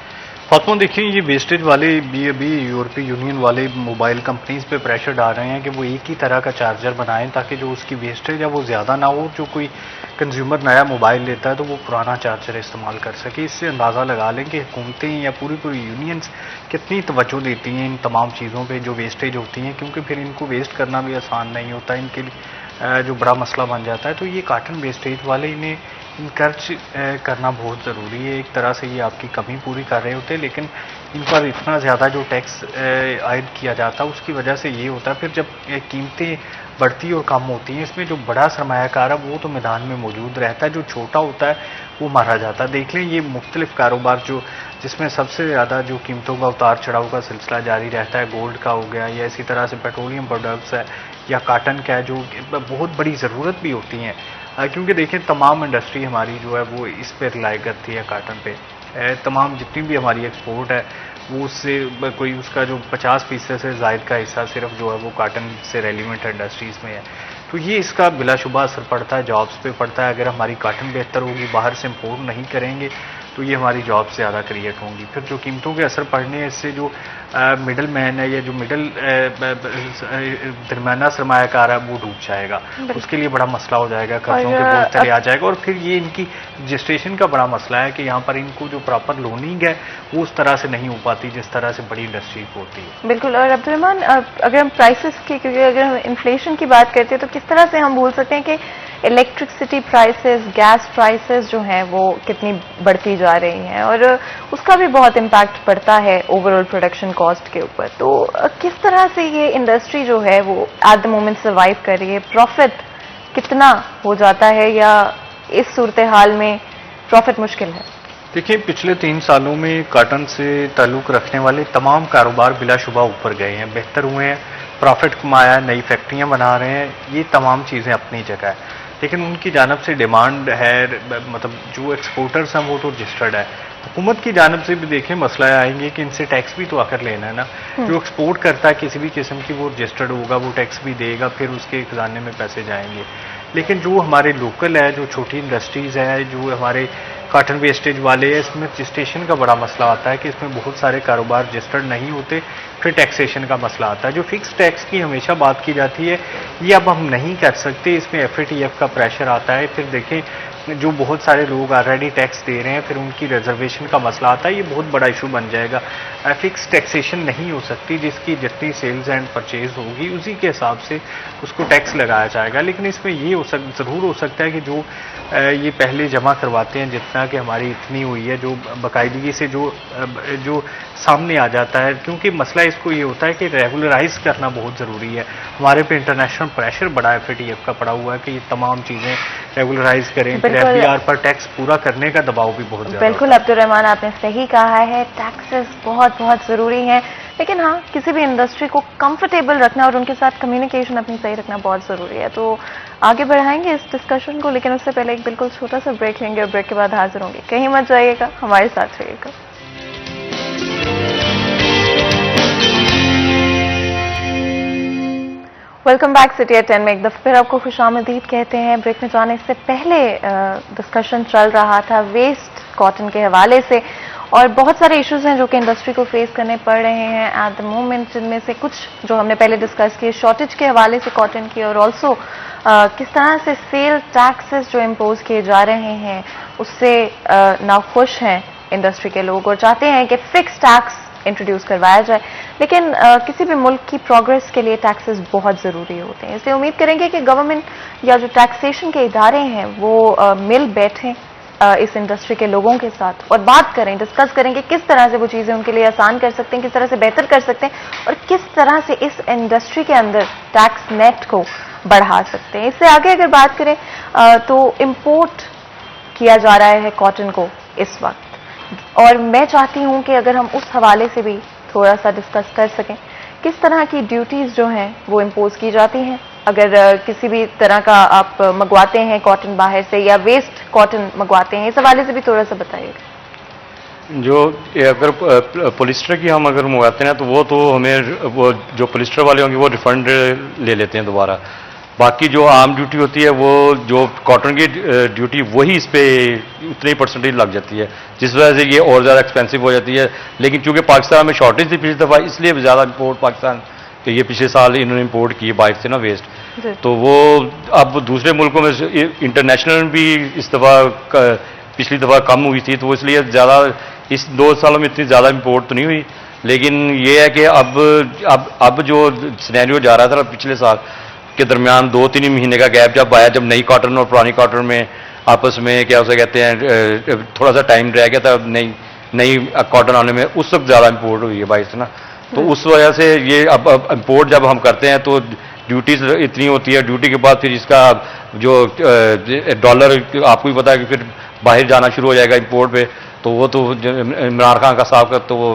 फातिमा, देखिए ये वेस्टेज वाले भी अभी यूरोपीय यूनियन वाले मोबाइल कंपनीज पे प्रेशर डाल रहे हैं कि वो एक ही तरह का चार्जर बनाएं ताकि जो उसकी वेस्टेज है वो ज़्यादा ना हो। जो कोई कंज्यूमर नया मोबाइल लेता है तो वो पुराना चार्जर इस्तेमाल कर सके। इससे अंदाज़ा लगा लें कि हुकूमतें या पूरी यूनियंस कितनी तवज्जो देती हैं इन तमाम चीज़ों पर जो वेस्टेज होती हैं, क्योंकि फिर इनको वेस्ट करना भी आसान नहीं होता, इनके लिए जो बड़ा मसला बन जाता है। तो ये कॉटन वेस्टेज वाले इन्हें इनकरेज करना बहुत ज़रूरी है। एक तरह से ये आपकी कमी पूरी कर रहे होते हैं, लेकिन इन पर इतना ज़्यादा जो टैक्स आयद किया जाता है उसकी वजह से ये होता है फिर जब कीमतें बढ़ती और कम होती हैं, इसमें जो बड़ा सरमायाकार है वो तो मैदान में मौजूद रहता है, जो छोटा होता है वो मारा जाता है। देख लें ये मुख्तलिफ कारोबार जो जिसमें सबसे ज़्यादा जो कीमतों का उतार चढ़ाव का सिलसिला जारी रहता है, गोल्ड का हो गया या इसी तरह से पेट्रोलियम प्रोडक्ट्स है या काटन का है, जो बहुत बड़ी ज़रूरत भी होती हैं, क्योंकि देखिए तमाम इंडस्ट्री हमारी जो है वो इस पर रिलाई करती है काटन पे। तमाम जितनी भी हमारी एक्सपोर्ट है वो उससे कोई उसका जो 50% से ज़ायद का हिस्सा सिर्फ जो है वो काटन से रेलिवेंट इंडस्ट्रीज़ में है। तो ये इसका बिलाशुबा असर पड़ता है, जॉब्स पे पड़ता है। अगर हमारी काटन बेहतर होगी, बाहर से इम्पोर्ट नहीं करेंगे तो ये हमारी जॉब ज़्यादा क्रिएट होंगी। फिर जो कीमतों के असर पड़ने हैं इससे जो मिडल मैन है या जो मिडल दरमियाना सरमायाकार है वो डूब जाएगा, उसके लिए बड़ा मसला हो जाएगा, खर्चों के बोझ तले आ जाएगा। और फिर ये इनकी रजिस्ट्रेशन का बड़ा मसला है कि यहाँ पर इनको जो प्रॉपर लोनिंग है वो उस तरह से नहीं हो पाती जिस तरह से बड़ी इंडस्ट्री को होती है। बिल्कुल। और अब्दुल रहमान, अगर हम प्राइसेस की, क्योंकि अगर हम इन्फ्लेशन की बात करते हैं तो किस तरह से हम बोल सकते हैं कि इलेक्ट्रिसिटी प्राइसेस, गैस प्राइसेस जो हैं वो कितनी बढ़ती जा रही हैं और उसका भी बहुत इम्पैक्ट पड़ता है ओवरऑल प्रोडक्शन कॉस्ट के ऊपर। तो किस तरह से ये इंडस्ट्री जो है वो एट द मोमेंट सर्वाइव कर रही है? प्रॉफिट कितना हो जाता है या इस सूरत हाल में प्रॉफिट मुश्किल है? देखिए पिछले 3 सालों में काटन से ताल्लुक़ रखने वाले तमाम कारोबार बिलाशुबा ऊपर गए हैं, बेहतर हुए हैं, प्रॉफिट कमाया, नई फैक्ट्रियां बना रहे हैं, ये तमाम चीज़ें अपनी जगह है। लेकिन उनकी जानब से डिमांड है, मतलब जो एक्सपोर्टर्स हैं वो तो रजिस्टर्ड है। हुकूमत की जानब से भी देखें मसला आएंगे कि इनसे टैक्स भी तो आकर लेना है ना। जो एक्सपोर्ट करता है किसी भी किस्म की वो रजिस्टर्ड होगा, वो टैक्स भी देगा, फिर उसके खजाने में पैसे जाएंगे। लेकिन जो हमारे लोकल है, जो छोटी इंडस्ट्रीज़ है, जो हमारे कॉटन वेस्टेज वाले हैं, इसमें रजिस्ट्रेशन का बड़ा मसला आता है कि इसमें बहुत सारे कारोबार रजिस्टर्ड नहीं होते, फिर टैक्सेशन का मसला आता है। जो फिक्स टैक्स की हमेशा बात की जाती है ये अब हम नहीं कर सकते, इसमें FATF का प्रेशर आता है। फिर देखें जो बहुत सारे लोग ऑलरेडी टैक्स दे रहे हैं, फिर उनकी रिजर्वेशन का मसला आता है, ये बहुत बड़ा इशू बन जाएगा। फिक्स टैक्सेशन नहीं हो सकती, जिसकी जितनी सेल्स एंड परचेज होगी उसी के हिसाब से उसको टैक्स लगाया जाएगा। लेकिन इसमें ये ज़रूर हो सकता है कि जो ये पहले जमा करवाते हैं जितना कि हमारी इतनी हुई है, जो बाकायदगी से जो सामने आ जाता है, क्योंकि मसला इसको ये होता है कि रेगुलराइज करना बहुत ज़रूरी है। हमारे पे इंटरनेशनल प्रेशर बड़ा FATF का पड़ा हुआ है कि ये तमाम चीज़ें रेगुलराइज करें, फिर FBR पर टैक्स पूरा करने का दबाव भी बहुत ज़्यादा। बिल्कुल अब्दुल रहमान, आपने सही कहा है, टैक्सेस बहुत बहुत ज़रूरी हैं। लेकिन हाँ, किसी भी इंडस्ट्री को कंफर्टेबल रखना और उनके साथ कम्युनिकेशन अपनी सही रखना बहुत ज़रूरी है। तो आगे बढ़ाएंगे इस डिस्कशन को, लेकिन उससे पहले एक बिल्कुल छोटा सा ब्रेक लेंगे और ब्रेक के बाद हाजिर होंगे। कहीं मत जाइएगा, हमारे साथ रहिएगा। वेलकम बैक सिटी एट 10 में एक दफ़ा फिर आपको खुशामदीद कहते हैं। ब्रेक में जाने से पहले डिस्कशन चल रहा था वेस्ट कॉटन के हवाले से और बहुत सारे इश्यूज हैं जो कि इंडस्ट्री को फेस करने पड़ रहे हैं एट द मोमेंट, जिनमें से कुछ जो हमने पहले डिस्कस किए शॉर्टेज के हवाले से कॉटन की, और ऑल्सो किस तरह से सेल टैक्सेस जो इम्पोज किए जा रहे हैं उससे नाखुश हैं इंडस्ट्री के लोग और चाहते हैं कि फिक्स टैक्स इंट्रोड्यूस करवाया जाए। लेकिन किसी भी मुल्क की प्रोग्रेस के लिए टैक्सेस बहुत ज़रूरी होते हैं, इसलिए उम्मीद करेंगे कि गवर्नमेंट या जो टैक्सेशन के इदारे हैं वो मिल बैठें इस इंडस्ट्री के लोगों के साथ और बात करें, डिस्कस करें कि किस तरह से वो चीज़ें उनके लिए आसान कर सकते हैं, किस तरह से बेहतर कर सकते हैं और किस तरह से इस इंडस्ट्री के अंदर टैक्स नेट को बढ़ा सकते हैं। इससे आगे अगर बात करें तो इम्पोर्ट किया जा रहा है कॉटन को इस वक्त, और मैं चाहती हूं कि अगर हम उस हवाले से भी थोड़ा सा डिस्कस कर सकें, किस तरह की ड्यूटीज जो हैं वो इम्पोज की जाती हैं अगर किसी भी तरह का आप मंगवाते हैं कॉटन बाहर से या वेस्ट कॉटन मंगवाते हैं, इस हवाले से भी थोड़ा सा बताइएगा। जो अगर पॉलिस्टर की हम अगर मंगवाते हैं तो वो तो हमें वो जो पॉलिस्टर वाले होंगे वो रिफंड ले लेते हैं दोबारा। बाकी जो आम ड्यूटी होती है वो जो कॉटन की ड्यूटी वही इस पे उतनी परसेंटेज लग जाती है, जिस वजह से ये और ज़्यादा एक्सपेंसिव हो जाती है। लेकिन चूंकि पाकिस्तान में शॉर्टेज थी पिछली दफ़ा, इसलिए ज़्यादा इम्पोर्ट पाकिस्तान कि ये पिछले साल इन्होंने इम्पोर्ट की बाइक से ना वेस्ट, तो वो अब दूसरे मुल्कों में इंटरनेशनल भी इस दफ़ा पिछली दफ़ा कम हुई थी, तो इसलिए ज़्यादा इस 2 सालों में इतनी ज़्यादा इम्पोर्ट तो नहीं हुई। लेकिन ये है कि अब जो सिनेरियो जा रहा था पिछले साल के दरमियान 2-3 महीने का गैप जब आया, जब नई कॉटन और पुरानी कॉटन में आपस में क्या उसे कहते हैं थोड़ा सा टाइम रह गया था नई कॉटन आने में, उस वक्त ज़्यादा इम्पोर्ट हुई है बाइक से ना, तो उस वजह से ये अब इम्पोर्ट जब हम करते हैं तो ड्यूटीज इतनी होती है, ड्यूटी के बाद फिर इसका जो डॉलर आपको भी पता है कि फिर बाहर जाना शुरू हो जाएगा इम्पोर्ट पे, तो वो तो इमरान खान का साहब का तो वो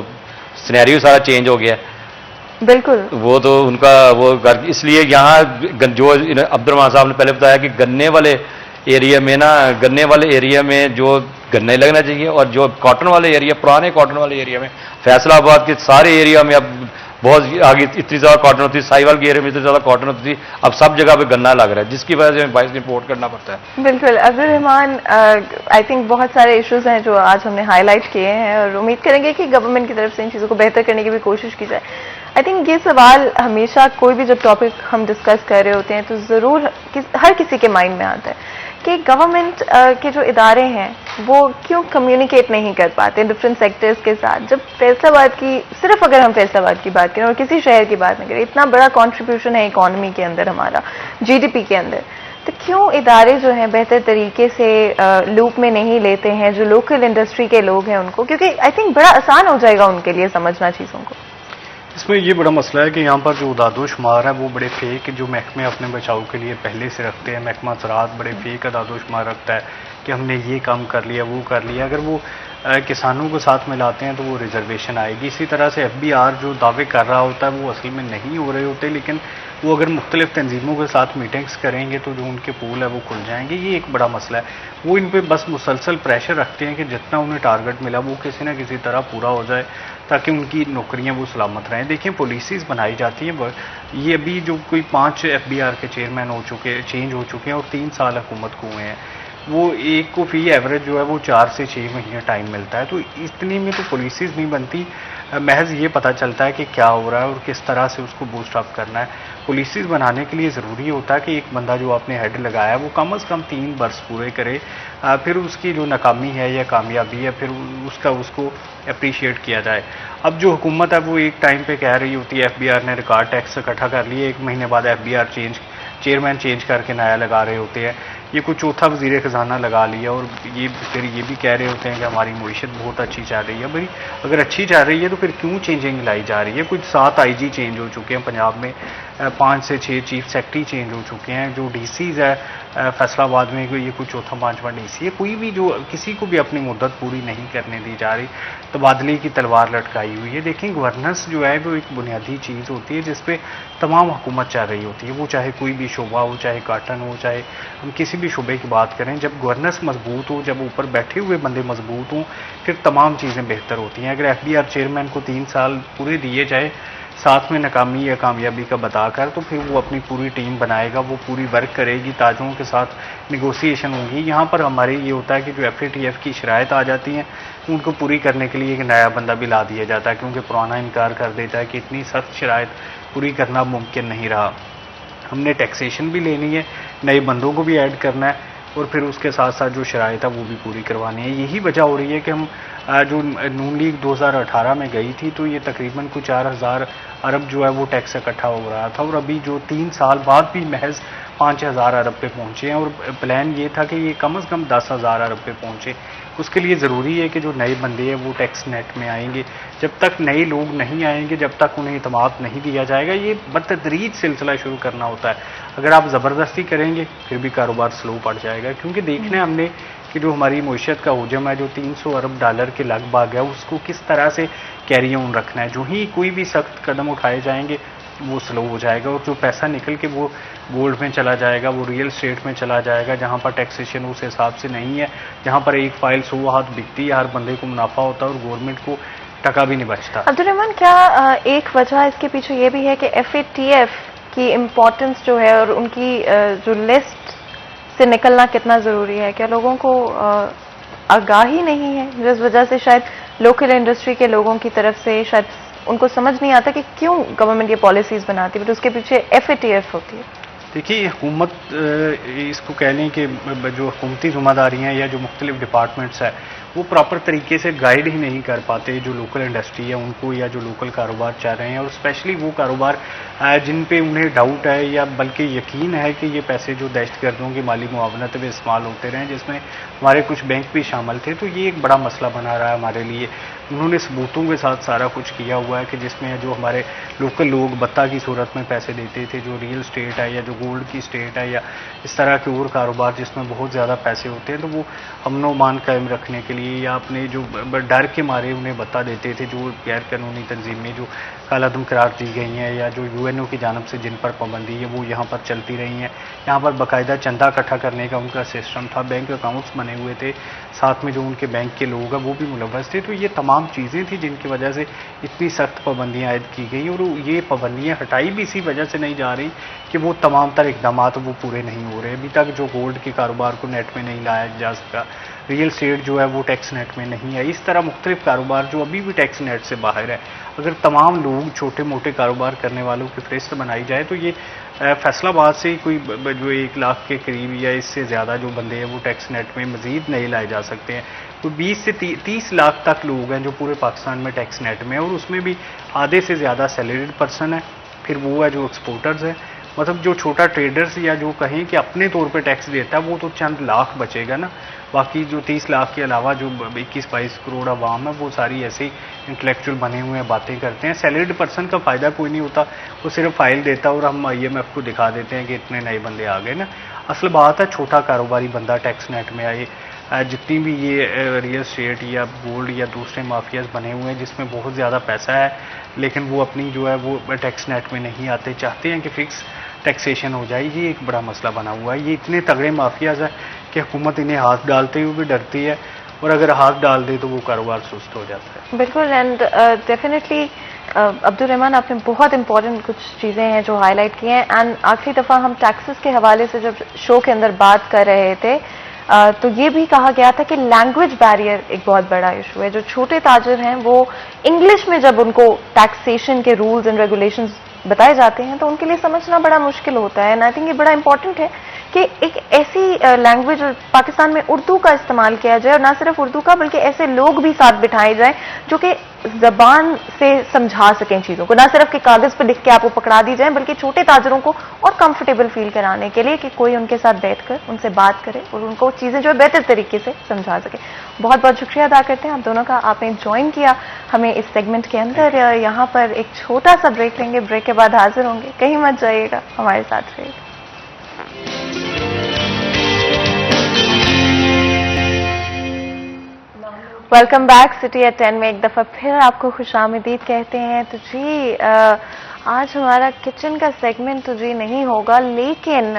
सिनेरियो सारा चेंज हो गया है। बिल्कुल, वो तो उनका वो इसलिए यहाँ जो अब्दुलरहमान साहब ने पहले बताया कि गन्ने वाले एरिया में जो गन्ने लगना चाहिए, और जो कॉटन वाले एरिया, पुराने कॉटन वाले एरिया में, फैसलाबाद के सारे एरिया में अब बहुत आगे इतनी ज़्यादा कॉटन होती थी, साहिवाल के एरिया में इतनी ज़्यादा कॉटन होती थी, अब सब जगह पे गन्ना लग रहा है, जिसकी वजह से हमें बाइक इम्पोर्ट करना पड़ता है। बिल्कुल अब्दुल रहमान, आई थिंक बहुत सारे इश्यूज हैं जो आज हमने हाईलाइट किए हैं और उम्मीद करेंगे कि गवर्नमेंट की तरफ से इन चीज़ों को बेहतर करने की भी कोशिश की जाए। आई थिंक ये सवाल हमेशा कोई भी जो टॉपिक हम डिस्कस कर रहे होते हैं तो ज़रूर हर किसी के माइंड में आता है कि गवर्नमेंट के जो इदारे हैं वो क्यों कम्युनिकेट नहीं कर पाते डिफरेंट सेक्टर्स के साथ। जब फैसलाबाद की, सिर्फ अगर हम फैसलाबाद की बात करें और किसी शहर की बात नहीं करें, इतना बड़ा कंट्रीब्यूशन है इकॉनमी के अंदर हमारा, जीडीपी के अंदर, तो क्यों इदारे जो हैं बेहतर तरीके से लूप में नहीं लेते हैं जो लोकल इंडस्ट्री के लोग हैं उनको, क्योंकि आई थिंक बड़ा आसान हो जाएगा उनके लिए समझना चीज़ों को। इसमें ये बड़ा मसला है कि यहाँ पर जो अदादोशुमार है वो बड़े फेक, जो महकमे अपने बचाव के लिए पहले से रखते हैं, महकमा ज़राअत बड़े फेक अदादोशुमार रखता है कि हमने ये काम कर लिया, वो कर लिया। अगर वो किसानों को साथ मिलाते हैं तो वो रिजर्वेशन आएगी। इसी तरह से FBR जो दावे कर रहा होता है वो असल में नहीं हो रहे होते, लेकिन वो अगर मुख्तलिफ तंजीमों के साथ मीटिंग्स करेंगे तो जो उनके पूल है वो खुल जाएंगे। ये एक बड़ा मसला है। वो इन पर बस मुसलसल प्रेशर रखते हैं कि जितना उन्हें टारगेट मिला वो किसी न किसी तरह पूरा हो जाए ताकि उनकी नौकरियां वो सलामत रहें। देखिए पॉलिसीज़ बनाई जाती हैं, ये अभी जो कोई 5 FBR के चेयरमैन चेंज हो चुके हैं और 3 साल हुकूमत को हुए हैं, वो एक को फी एवरेज जो है वो 4 से 6 महीने टाइम मिलता है। तो इतनी में तो पॉलिसीज़ नहीं बनती, महज ये पता चलता है कि क्या हो रहा है और किस तरह से उसको बूस्ट अप करना है। पॉलिसीज़ बनाने के लिए ज़रूरी होता है कि एक बंदा जो आपने हेड लगाया है वो कम अज़ कम 3 बरस पूरे करे, फिर उसकी जो नाकामी है या कामयाबी है फिर उसको अप्रिशिएट किया जाए। अब जो हुकूमत है वो एक टाइम पे कह रही होती है FBR ने रिकॉर्ड टैक्स इकट्ठा कर लिए, 1 महीने बाद FBR चेयरमैन चेंज करके नया लगा रहे होते हैं, ये कोई चौथा वज़ीर ख़जाना लगा लिया और फिर ये भी कह रहे होते हैं कि हमारी मईशत बहुत अच्छी चल रही है। भाई अगर अच्छी चल रही है तो फिर क्यों चेंजिंग लाई जा रही है? कुछ 7 IG चेंज हो चुके हैं पंजाब में, 5 से 6 चीफ सेक्रेटरी चेंज हो चुके हैं, जो DCs है फैसलाबाद में ये कोई चौथा 5वां DC है। कोई भी जो किसी को भी अपनी मुद्दत पूरी नहीं करने दी जा रही, तबादले की तलवार लटकाई हुई है। देखें गवर्नेंस जो है वो एक बुनियादी चीज़ होती है जिस पे तमाम हुकूमत चल रही होती है, वो चाहे कोई भी शोबा हो, चाहे काटन हो, चाहे हम किसी भी शोबे की बात करें। जब गवर्नेंस मजबूत हो, जब ऊपर बैठे हुए बंदे मजबूत हों, फिर तमाम चीज़ें बेहतर होती हैं। अगर FBR चेयरमैन को 3 साल पूरे दिए जाए साथ में नाकामी या कामयाबी का बताकर, तो फिर वो अपनी पूरी टीम बनाएगा, वो पूरी वर्क करेगी, ताजों के साथ निगोसिएशन होंगी। यहाँ पर हमारे ये होता है कि जो FATF की शराइत आ जाती हैं उनको पूरी करने के लिए एक नया बंदा भी ला दिया जाता है, क्योंकि पुराना इनकार कर देता है कि इतनी सख्त शराइत पूरी करना मुमकिन नहीं रहा। हमने टैक्सेशन भी लेनी है, नए बंदों को भी ऐड करना है और फिर उसके साथ साथ जो शराइत है वो भी पूरी करवानी है। यही वजह हो रही है कि हम जो नून लीग 2018 में गई थी तो ये तकरीबन कुछ 4000 अरब जो है वो टैक्स इकट्ठा हो रहा था, और अभी जो 3 साल बाद भी महज 5000 अरब पे पहुंचे हैं, और प्लान ये था कि ये कम से कम 10,000 अरब पे पहुंचे। उसके लिए ज़रूरी है कि जो नए बंदे हैं वो टैक्स नेट में आएंगे। जब तक नए लोग नहीं आएंगे, जब तक उन्हें इतमाद नहीं दिया जाएगा, ये बतदरीज सिलसिला शुरू करना होता है। अगर आप ज़बरदस्ती करेंगे फिर भी कारोबार स्लो पड़ जाएगा, क्योंकि देखना है हमने कि जो हमारी मईशत का हुजम है जो 300 अरब डॉलर के लगभग है, उसको किस तरह से कैरी ऑन रखना है। जो ही कोई भी सख्त कदम उठाए जाएंगे वो स्लो हो जाएगा, और जो पैसा निकल के वो गोल्ड में चला जाएगा, वो रियल स्टेट में चला जाएगा, जहाँ पर टैक्सेशन उस हिसाब से नहीं है, जहाँ पर एक फाइल 100 हाथ बिकती है, हर बंदे को मुनाफा होता है और गवर्नमेंट को टका भी नहीं बचता। अब्दुल रहमान, क्या एक वजह इसके पीछे ये भी है कि FATF की इम्पोर्टेंस जो है और उनकी जो लिस्ट से निकलना कितना ज़रूरी है, क्या लोगों को आगाही नहीं है, जिस वजह से शायद लोकल इंडस्ट्री के लोगों की तरफ से शायद उनको समझ नहीं आता कि क्यों गवर्नमेंट ये पॉलिसीज़ बनाती है, बट उसके पीछे FATF होती है। देखिए, हुकूमत इसको कह लें कि जो हुकूमती ज़िम्मेदारियाँ हैं या जो मुख्तलिफ डिपार्टमेंट्स है वो प्रॉपर तरीके से गाइड ही नहीं कर पाते जो लोकल इंडस्ट्री है उनको, या जो लोकल कारोबार चाह रहे हैं, और स्पेशली वो कारोबार जिन पे उन्हें डाउट है या बल्कि यकीन है कि ये पैसे जो दहशतगर्दों की माली मुआवनत में इस्तेमाल होते रहे, जिसमें हमारे कुछ बैंक भी शामिल थे। तो ये एक बड़ा मसला बना रहा है हमारे लिए। उन्होंने सबूतों के साथ सारा कुछ किया हुआ है कि जिसमें जो हमारे लोकल लोग बत्ता की सूरत में पैसे देते थे, जो रियल स्टेट है या जो गोल्ड की स्टेट है या इस तरह के और कारोबार जिसमें बहुत ज़्यादा पैसे होते हैं, तो वो अमन व अमान कायम रखने के लिए या अपने जो डर के मारे उन्हें बता देते थे। जो गैर कानूनी तंजीमें जो कालादम करार दी गई हैं या जो UNO की जानब से जिन पर पाबंदी है वो यहाँ पर चलती रही हैं। यहाँ पर बाकायदा चंदा इकट्ठा करने का उनका सिस्टम था, बैंक अकाउंट्स बने हुए थे, साथ में जो उनके बैंक के लोग हैं वो भी मुलव्वस थे। तो ये तमाम चीज़ें थी जिनकी वजह से इतनी सख्त पाबंदियाँ आयद की गई, और ये पाबंदियाँ हटाई भी इसी वजह से नहीं जा रही कि वो तमाम तर इकदाम वो पूरे नहीं हो रहे। अभी तक जो गोल्ड के कारोबार को नेट में नहीं लाया जा सका, रियल स्टेट जो है वो टैक्स नेट में नहीं है, इस तरह मुख्तलिफ कारोबार जो अभी भी टैक्स नेट से बाहर है, अगर तमाम लोग छोटे मोटे कारोबार करने वालों की फहरिस्त बनाई जाए तो ये फैसलाबाद से ही कोई जो 1 लाख के करीब या इससे ज़्यादा जो बंदे हैं वो टैक्स नेट में मज़ीद नहीं लाए जा सकते हैं। तो 20 से 30 लाख तक लोग हैं जो पूरे पाकिस्तान में टैक्स नेट में है, और उसमें भी आधे से ज़्यादा सैलरीड पर्सन है, फिर वो है जो एक्सपोर्टर्स है। मतलब जो छोटा ट्रेडर्स या जो कहें कि अपने तौर पे टैक्स देता है वो तो चंद लाख बचेगा ना, बाकी जो 30 लाख के अलावा जो 21-22 करोड़ आवाम है वो सारी ऐसे ही इंटेलेक्चुअल बने हुए हैं, बातें करते हैं। सैलरीड पर्सन का फ़ायदा कोई नहीं होता, वो सिर्फ फाइल देता और हम IMF को दिखा देते हैं कि इतने नए बंदे आ गए ना। असल बात है छोटा कारोबारी बंदा टैक्स नेट में आए। जितनी भी ये रियल स्टेट या गोल्ड या दूसरे माफियाज बने हुए हैं जिसमें बहुत ज़्यादा पैसा है, लेकिन वो अपनी जो है वो टैक्स नेट में नहीं आते, चाहते हैं कि फ़िक्स टैक्सेशन हो जाए। ये एक बड़ा मसला बना हुआ है। ये इतने तगड़े माफियाज हैं कि हुकूमत इन्हें हाथ डालते हुए भी डरती है, और अगर हाथ डाल दे तो वो कारोबार सुस्त हो जाता है। बिल्कुल, एंड डेफिनेटली अब्दुल रहमान, आपने बहुत इंपॉर्टेंट कुछ चीज़ें हैं जो हाईलाइट की हैं। एंड आखिरी दफ़ा हम टैक्सेस के हवाले से जब शो के अंदर बात कर रहे थे तो ये भी कहा गया था कि लैंग्वेज बैरियर एक बहुत बड़ा इशू है। जो छोटे ताजिर हैं वो इंग्लिश में जब उनको टैक्सेशन के रूल्स एंड रेगुलेशंस बताए जाते हैं तो उनके लिए समझना बड़ा मुश्किल होता है। एंड आई थिंक ये बड़ा इंपॉर्टेंट है कि एक ऐसी लैंग्वेज पाकिस्तान में उर्दू का इस्तेमाल किया जाए, और ना सिर्फ उर्दू का बल्कि ऐसे लोग भी साथ बिठाए जाए जो कि जबान से समझा सकें चीज़ों को, ना सिर्फ कि कागज़ पर लिख के आपको पकड़ा दी जाए, बल्कि छोटे ताजरों को और कंफर्टेबल फील कराने के लिए कि कोई उनके साथ बैठकर उनसे बात करे और उनको चीज़ें जो है बेहतर तरीके से समझा सके। बहुत बहुत शुक्रिया अदा करते हैं आप दोनों का, आपने ज्वाइन किया हमें इस सेगमेंट के अंदर। यहाँ पर एक छोटा सा ब्रेक लेंगे, ब्रेक के बाद हाजिर होंगे, कहीं मत जाइएगा, हमारे साथ रहिएगा। Welcome back. सिटी एट 10 में एक दफ़ा फिर आपको खुशामदीद कहते हैं। तो जी आज हमारा किचन का सेगमेंट तो जी नहीं होगा, लेकिन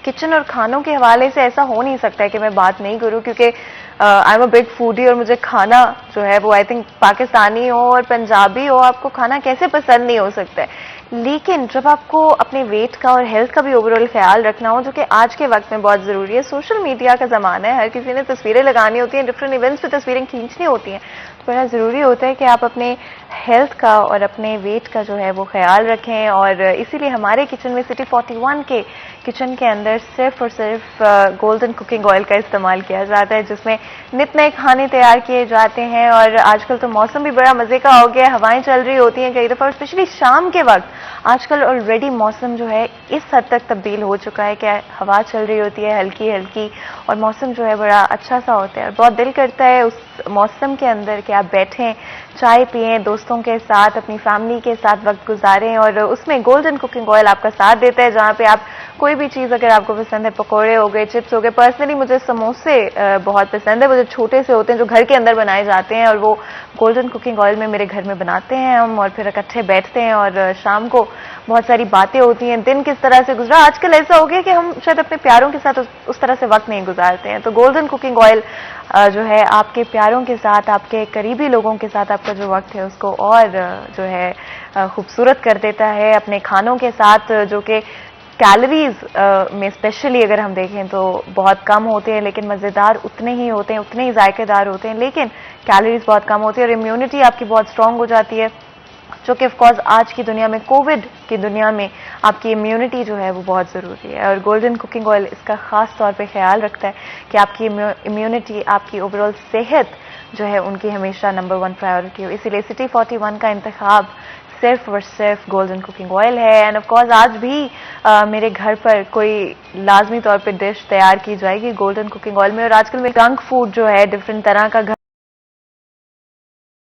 किचन और खानों के हवाले से ऐसा हो नहीं सकता है कि मैं बात नहीं करूं, क्योंकि I am a big foodie और मुझे खाना जो है वो आई थिंक पाकिस्तानी हो और पंजाबी हो, आपको खाना कैसे पसंद नहीं हो सकता है। लेकिन जब आपको अपने वेट का और हेल्थ का भी ओवरऑल ख्याल रखना हो, जो कि आज के वक्त में बहुत ज़रूरी है, सोशल मीडिया का ज़माना है, हर किसी ने तस्वीरें लगानी होती हैं, डिफरेंट इवेंट्स पे तस्वीरें खींचनी होती हैं, तो बड़ा ज़रूरी होता है कि आप अपने हेल्थ का और अपने वेट का जो है वो ख्याल रखें। और इसीलिए हमारे किचन में सिटी 41 के किचन के अंदर सिर्फ और सिर्फ गोल्डन कुकिंग ऑयल का इस्तेमाल किया जाता है, जिसमें नित नए खाने तैयार किए जाते हैं। और आजकल तो मौसम भी बड़ा मज़े का हो गया है, हवाएं चल रही होती हैं कई दफ़ा, स्पेशली शाम के वक्त आजकल ऑलरेडी मौसम जो है इस हद तक तब्दील हो चुका है कि हवा चल रही होती है हल्की हल्की, और मौसम जो है बड़ा अच्छा सा होता है, और बहुत दिल करता है उस मौसम के अंदर कि आप बैठें, चाय पिएं, दोस्तों के साथ, अपनी फैमिली के साथ वक्त गुजारें। और उसमें गोल्डन कुकिंग ऑयल आपका साथ देता है, जहाँ पे आप कोई भी चीज़ अगर आपको पसंद है, पकौड़े हो गए, चिप्स हो गए, पर्सनली मुझे समोसे बहुत पसंद है, वो जो छोटे से होते हैं जो घर के अंदर बनाए जाते हैं, और वो गोल्डन कुकिंग ऑयल में मेरे घर में बनाते हैं हम, और फिर इकट्ठे बैठते हैं और शाम को बहुत सारी बातें होती हैं, दिन किस तरह से गुजरा। आजकल ऐसा हो गया कि हम शायद अपने प्यारों के साथ उस तरह से वक्त नहीं गुजारते हैं, तो गोल्डन कुकिंग ऑयल जो है आपके प्यारों के साथ, आपके करीबी लोगों के साथ आपका जो वक्त है उसको और जो है खूबसूरत कर देता है। अपने खानों के साथ जो कि कैलोरीज में स्पेशली अगर हम देखें तो बहुत कम होते हैं, लेकिन मज़ेदार उतने ही होते हैं, उतने ही जायकेदार होते हैं, लेकिन कैलोरीज बहुत कम होती है, और इम्यूनिटी आपकी बहुत स्ट्रांग हो जाती है, जो कि ऑफकोर्स आज की दुनिया में, कोविड की दुनिया में आपकी इम्यूनिटी जो है वो बहुत ज़रूरी है। और गोल्डन कुकिंग ऑयल इसका ख़ास तौर पे ख्याल रखता है कि आपकी इम्यूनिटी, आपकी ओवरऑल सेहत जो है उनकी हमेशा नंबर 1 प्रायोरिटी हो। इसीलिए सिटी 41 का इंतखाब सिर्फ और सिर्फ गोल्डन कुकिंग ऑयल है। एंड ऑफ कोर्स आज भी मेरे घर पर कोई लाजमी तौर पे डिश तैयार की जाएगी गोल्डन कुकिंग ऑयल में। और आजकल मैं जंक फूड जो है डिफरेंट तरह का घर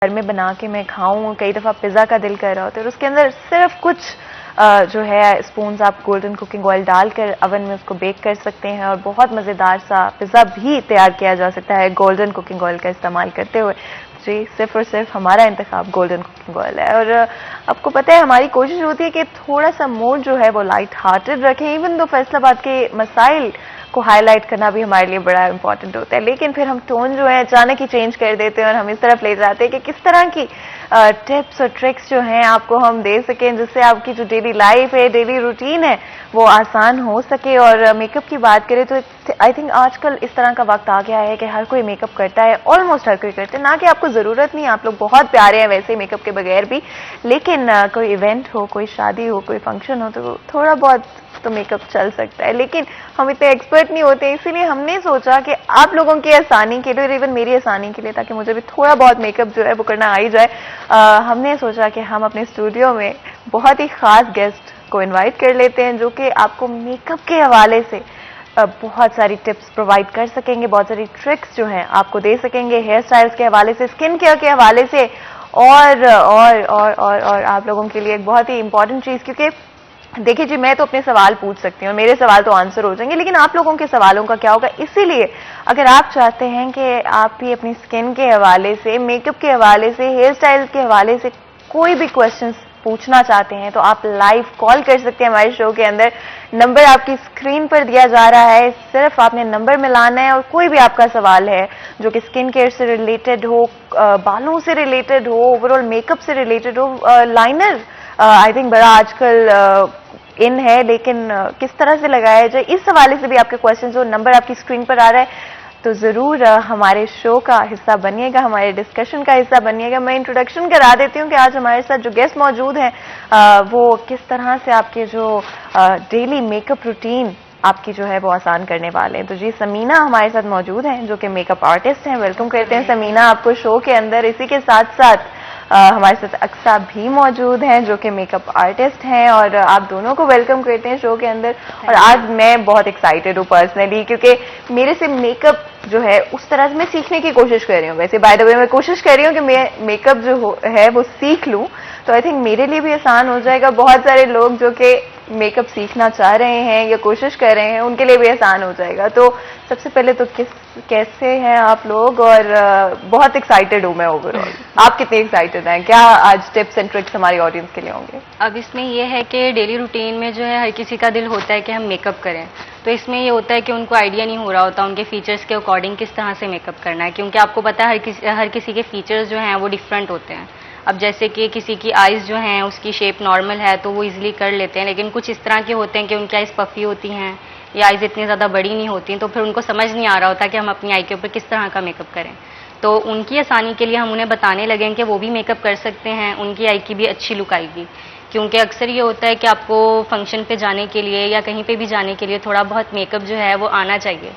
में बना के मैं खाऊं, कई दफ़ा पिज़्ज़ा का दिल कर रहा होता है, और उसके अंदर सिर्फ कुछ जो है स्पून्स आप गोल्डन कुकिंग ऑयल डालकर अवन में उसको बेक कर सकते हैं, और बहुत मज़ेदार सा पिज़्ज़ा भी तैयार किया जा सकता है गोल्डन कुकिंग ऑयल का इस्तेमाल करते हुए। जी, सिर्फ और सिर्फ हमारा इंतखाब गोल्डन कुकिंग ऑयल है। और आपको पता है हमारी कोशिश होती है कि थोड़ा सा मूड जो है वो लाइट हार्टेड रखें, इवन दो फैसलाबाद के मसाइल को हाईलाइट करना भी हमारे लिए बड़ा इंपॉर्टेंट होता है, लेकिन फिर हम टोन जो है अचानक ही चेंज कर देते हैं और हम इस तरफ ले जाते हैं कि किस तरह की टिप्स और ट्रिक्स जो हैं आपको हम दे सकें, जिससे आपकी जो डेली लाइफ है, डेली रूटीन है, वो आसान हो सके। और मेकअप की बात करें तो आई थिंक आजकल इस तरह का वक्त आ गया है कि हर कोई मेकअप करता है, ऑलमोस्ट हर कोई करता है, ना कि आपको ज़रूरत नहीं, आप लोग बहुत प्यारे हैं वैसे मेकअप के बगैर भी, लेकिन कोई इवेंट हो, कोई शादी हो, कोई फंक्शन हो, तो थोड़ा बहुत तो मेकअप चल सकता है, लेकिन हम इतने एक्सपर्ट नहीं होते। इसीलिए हमने सोचा कि आप लोगों की आसानी के लिए, इवन मेरी आसानी के लिए, ताकि मुझे भी थोड़ा बहुत मेकअप जो है वो करना आ ही जाए, हमने सोचा कि हम अपने स्टूडियो में बहुत ही खास गेस्ट को इनवाइट कर लेते हैं, जो कि आपको मेकअप के हवाले से बहुत सारी टिप्स प्रोवाइड कर सकेंगे, बहुत सारी ट्रिक्स जो हैं आपको दे सकेंगे, हेयर स्टाइल्स के हवाले से, स्किन केयर के हवाले से, और आप लोगों के लिए एक बहुत ही इंपॉर्टेंट चीज़, क्योंकि देखिए जी, मैं तो अपने सवाल पूछ सकती हूँ, मेरे सवाल तो आंसर हो जाएंगे, लेकिन आप लोगों के सवालों का क्या होगा। इसीलिए अगर आप चाहते हैं कि आप भी अपनी स्किन के हवाले से, मेकअप के हवाले से, हेयर स्टाइल के हवाले से कोई भी क्वेश्चंस पूछना चाहते हैं, तो आप लाइव कॉल कर सकते हैं हमारे शो के अंदर। नंबर आपकी स्क्रीन पर दिया जा रहा है, सिर्फ आपने नंबर मिलाना है, और कोई भी आपका सवाल है जो कि स्किन केयर से रिलेटेड हो, बालों से रिलेटेड हो, ओवरऑल मेकअप से रिलेटेड हो, लाइनर आई थिंक बड़ा आजकल इन है, लेकिन किस तरह से लगाया जाए, इस हवाले से भी आपके क्वेश्चन जो नंबर आपकी स्क्रीन पर आ रहा है, तो ज़रूर हमारे शो का हिस्सा बनिएगा, हमारे डिस्कशन का हिस्सा बनिएगा। मैं इंट्रोडक्शन करा देती हूँ कि आज हमारे साथ जो गेस्ट मौजूद हैं वो किस तरह से आपके जो डेली मेकअप रूटीन आपकी जो है वो आसान करने वाले हैं। तो जी, समीना हमारे साथ मौजूद हैं, जो कि मेकअप आर्टिस्ट हैं। वेलकम करते हैं समीना आपको शो के अंदर। इसी के साथ साथ हमारे साथ अक्सा भी मौजूद हैं, जो कि मेकअप आर्टिस्ट हैं, और आप दोनों को वेलकम करते हैं शो के अंदर। और आज मैं बहुत एक्साइटेड हूँ पर्सनली, क्योंकि मेरे से मेकअप जो है उस तरह से मैं सीखने की कोशिश कर रही हूँ। वैसे बाय द वे मैं कोशिश कर रही हूँ कि मैं मेकअप जो है वो सीख लूँ, तो आई थिंक मेरे लिए भी आसान हो जाएगा। बहुत सारे लोग जो कि मेकअप सीखना चाह रहे हैं या कोशिश कर रहे हैं, उनके लिए भी आसान हो जाएगा। तो सबसे पहले तो कैसे हैं आप लोग, और बहुत एक्साइटेड हूँ मैं ओवरऑल। आप कितने एक्साइटेड हैं? क्या आज टिप्स एंड ट्रिक्स हमारी ऑडियंस के लिए होंगे? अब इसमें यह है कि डेली रूटीन में जो है हर किसी का दिल होता है कि हम मेकअप करें, तो इसमें ये होता है कि उनको आइडिया नहीं हो रहा होता उनके फीचर्स के अकॉर्डिंग किस तरह से मेकअप करना है, क्योंकि आपको पता है हर किसी के फीचर्स जो हैं वो डिफरेंट होते हैं। अब जैसे कि किसी की आइज़ जो हैं उसकी शेप नॉर्मल है तो वो इजीली कर लेते हैं, लेकिन कुछ इस तरह के होते हैं कि उनकी आइज़ पफी होती हैं या आइज़ इतनी ज़्यादा बड़ी नहीं होती, तो फिर उनको समझ नहीं आ रहा होता कि हम अपनी आई के ऊपर किस तरह का मेकअप करें। तो उनकी आसानी के लिए हम उन्हें बताने लगे कि वो भी मेकअप कर सकते हैं, उनकी आई की भी अच्छी लुक आएगी। क्योंकि अक्सर ये होता है कि आपको फंक्शन पे जाने के लिए या कहीं पे भी जाने के लिए थोड़ा बहुत मेकअप जो है वो आना चाहिए,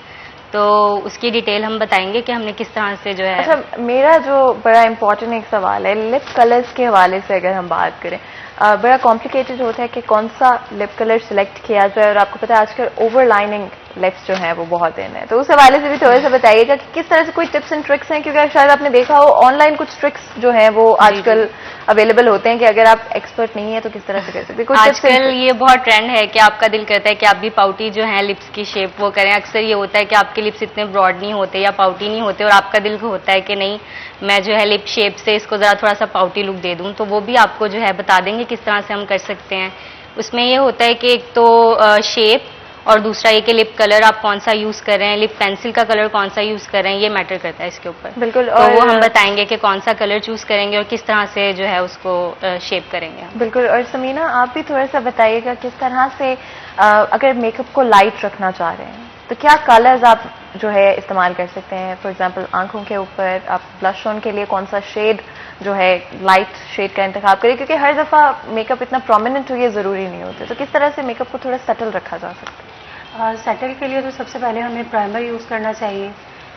तो उसकी डिटेल हम बताएंगे कि हमने किस तरह से जो है। अच्छा, मेरा जो बड़ा इंपॉर्टेंट एक सवाल है, लिप कलर्स के हवाले से अगर हम बात करें, बड़ा कॉम्प्लिकेटेड होता है कि कौन सा लिप कलर सिलेक्ट किया जाए, और आपको पता है आजकल ओवरलाइनिंग लिप्स जो है वो बहुत इन है, तो उस हवाले से भी थोड़ा सा बताइएगा कि किस तरह से कोई टिप्स एंड ट्रिक्स हैं, क्योंकि शायद आपने देखा हो ऑनलाइन कुछ ट्रिक्स जो हैं वो आजकल अवेलेबल होते हैं कि अगर आप एक्सपर्ट नहीं है तो किस तरह से कर सकते हैं। आजकल ये बहुत ट्रेंड है कि आपका दिल करता है कि आप भी पाउटी जो है लिप्स की शेप वो करें। अक्सर ये होता है कि आपके लिप्स इतने ब्रॉड नहीं होते या पाउटी नहीं होते और आपका दिल होता है कि नहीं मैं जो है लिप शेप से इसको जरा थोड़ा सा पाउटी लुक दे दूं, तो वो भी आपको जो है बता देंगे किस तरह से हम कर सकते हैं। उसमें ये होता है कि एक तो शेप और दूसरा ये कि लिप कलर आप कौन सा यूज कर रहे हैं, लिप पेंसिल का कलर कौन सा यूज कर रहे हैं, ये मैटर करता है इसके ऊपर। बिल्कुल, तो वो हम बताएंगे कि कौन सा कलर चूज करेंगे और किस तरह से जो है उसको शेप करेंगे। बिल्कुल। और समीना, आप भी थोड़ा सा बताइएगा किस तरह से अगर मेकअप को लाइट रखना चाह रहे हैं तो क्या कलर्स आप जो है इस्तेमाल कर सकते हैं। फॉर एग्जांपल आंखों के ऊपर आप ब्लश ऑन के लिए कौन सा शेड जो है लाइट शेड का इंतखाब करें, क्योंकि हर दफ़ा मेकअप इतना प्रोमिनेंट हो ये ज़रूरी नहीं होते, तो किस तरह से मेकअप को थोड़ा सटल रखा जा सकता है। सेटल के लिए तो सबसे पहले हमें प्राइमर यूज़ करना चाहिए।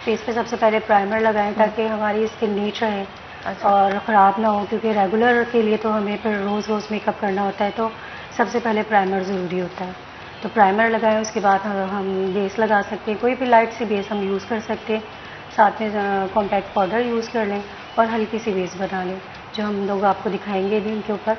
फेस पे सबसे पहले प्राइमर लगाएं ताकि हमारी स्किन नीट रहे और ख़राब ना हो, क्योंकि रेगुलर के लिए तो हमें फिर रोज़ रोज़ मेकअप करना होता है, तो सबसे पहले प्राइमर ज़रूरी होता है। तो प्राइमर लगाएं, उसके बाद हम बेस लगा सकते हैं, कोई भी लाइट सी बेस हम यूज़ कर सकते हैं। साथ में कॉम्पैक्ट पाउडर यूज़ कर लें और हल्की सी बेस बना लें, जो हम लोग आपको दिखाएंगे भी इनके ऊपर।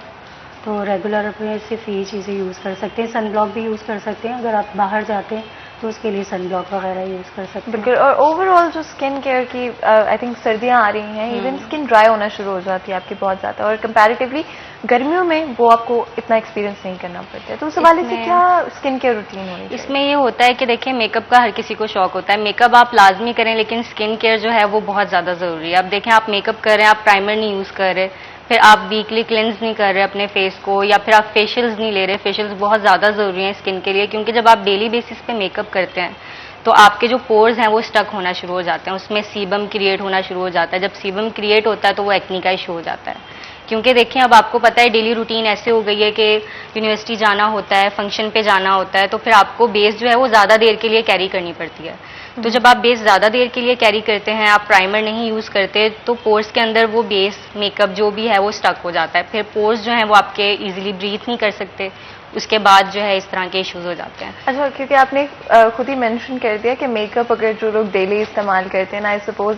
तो रेगुलर अपने सिर्फ ये चीज़ें यूज़ कर सकते हैं। सन ब्लॉक भी यूज़ कर सकते हैं, अगर आप बाहर जाते हैं तो उसके लिए सन ब्लॉक वगैरह यूज़ कर सकते हैं। बिल्कुल। और ओवरऑल जो स्किन केयर की आई थिंक सर्दियाँ आ रही हैं, इवन स्किन ड्राई होना शुरू हो जाती है आपकी बहुत ज़्यादा, और कंपैरेटिवली गर्मियों में वो आपको इतना एक्सपीरियंस नहीं करना पड़ता है, तो उस हवाले से क्या स्किन केयर रूटीन होनी चाहिए? इसमें ये होता है कि देखिए मेकअप का हर किसी को शौक होता है, मेकअप आप लाजमी करें, लेकिन स्किन केयर जो है वो बहुत ज़्यादा ज़रूरी है। अब देखें आप मेकअप कर रहे हैं, आप प्राइमर नहीं यूज़ कर रहे, फिर आप वीकली क्लेंज नहीं कर रहे अपने फेस को, या फिर आप फेशियल्स नहीं ले रहे। फेशियल्स बहुत ज़्यादा ज़रूरी हैं स्किन के लिए, क्योंकि जब आप डेली बेसिस पे मेकअप करते हैं तो आपके जो पोर्स हैं वो स्टक होना शुरू हो जाते हैं, उसमें सीबम क्रिएट होना शुरू हो जाता है। जब सीबम क्रिएट होता है तो वो एक्नी का इशू हो जाता है। क्योंकि देखिए अब आपको पता है डेली रूटीन ऐसे हो गई है कि यूनिवर्सिटी जाना होता है, फंक्शन पे जाना होता है, तो फिर आपको बेस जो है वो ज़्यादा देर के लिए कैरी करनी पड़ती है। तो जब आप बेस ज़्यादा देर के लिए कैरी करते हैं, आप प्राइमर नहीं यूज़ करते, तो पोर्स के अंदर वो बेस मेकअप जो भी है वो स्टक हो जाता है। फिर पोर्स जो हैं वो आपके इजीली ब्रीथ नहीं कर सकते, उसके बाद जो है इस तरह के इश्यूज हो जाते हैं। अच्छा, क्योंकि आपने खुद ही मेंशन कर दिया कि मेकअप अगर जो लोग डेली इस्तेमाल करते हैं ना, आई सपोज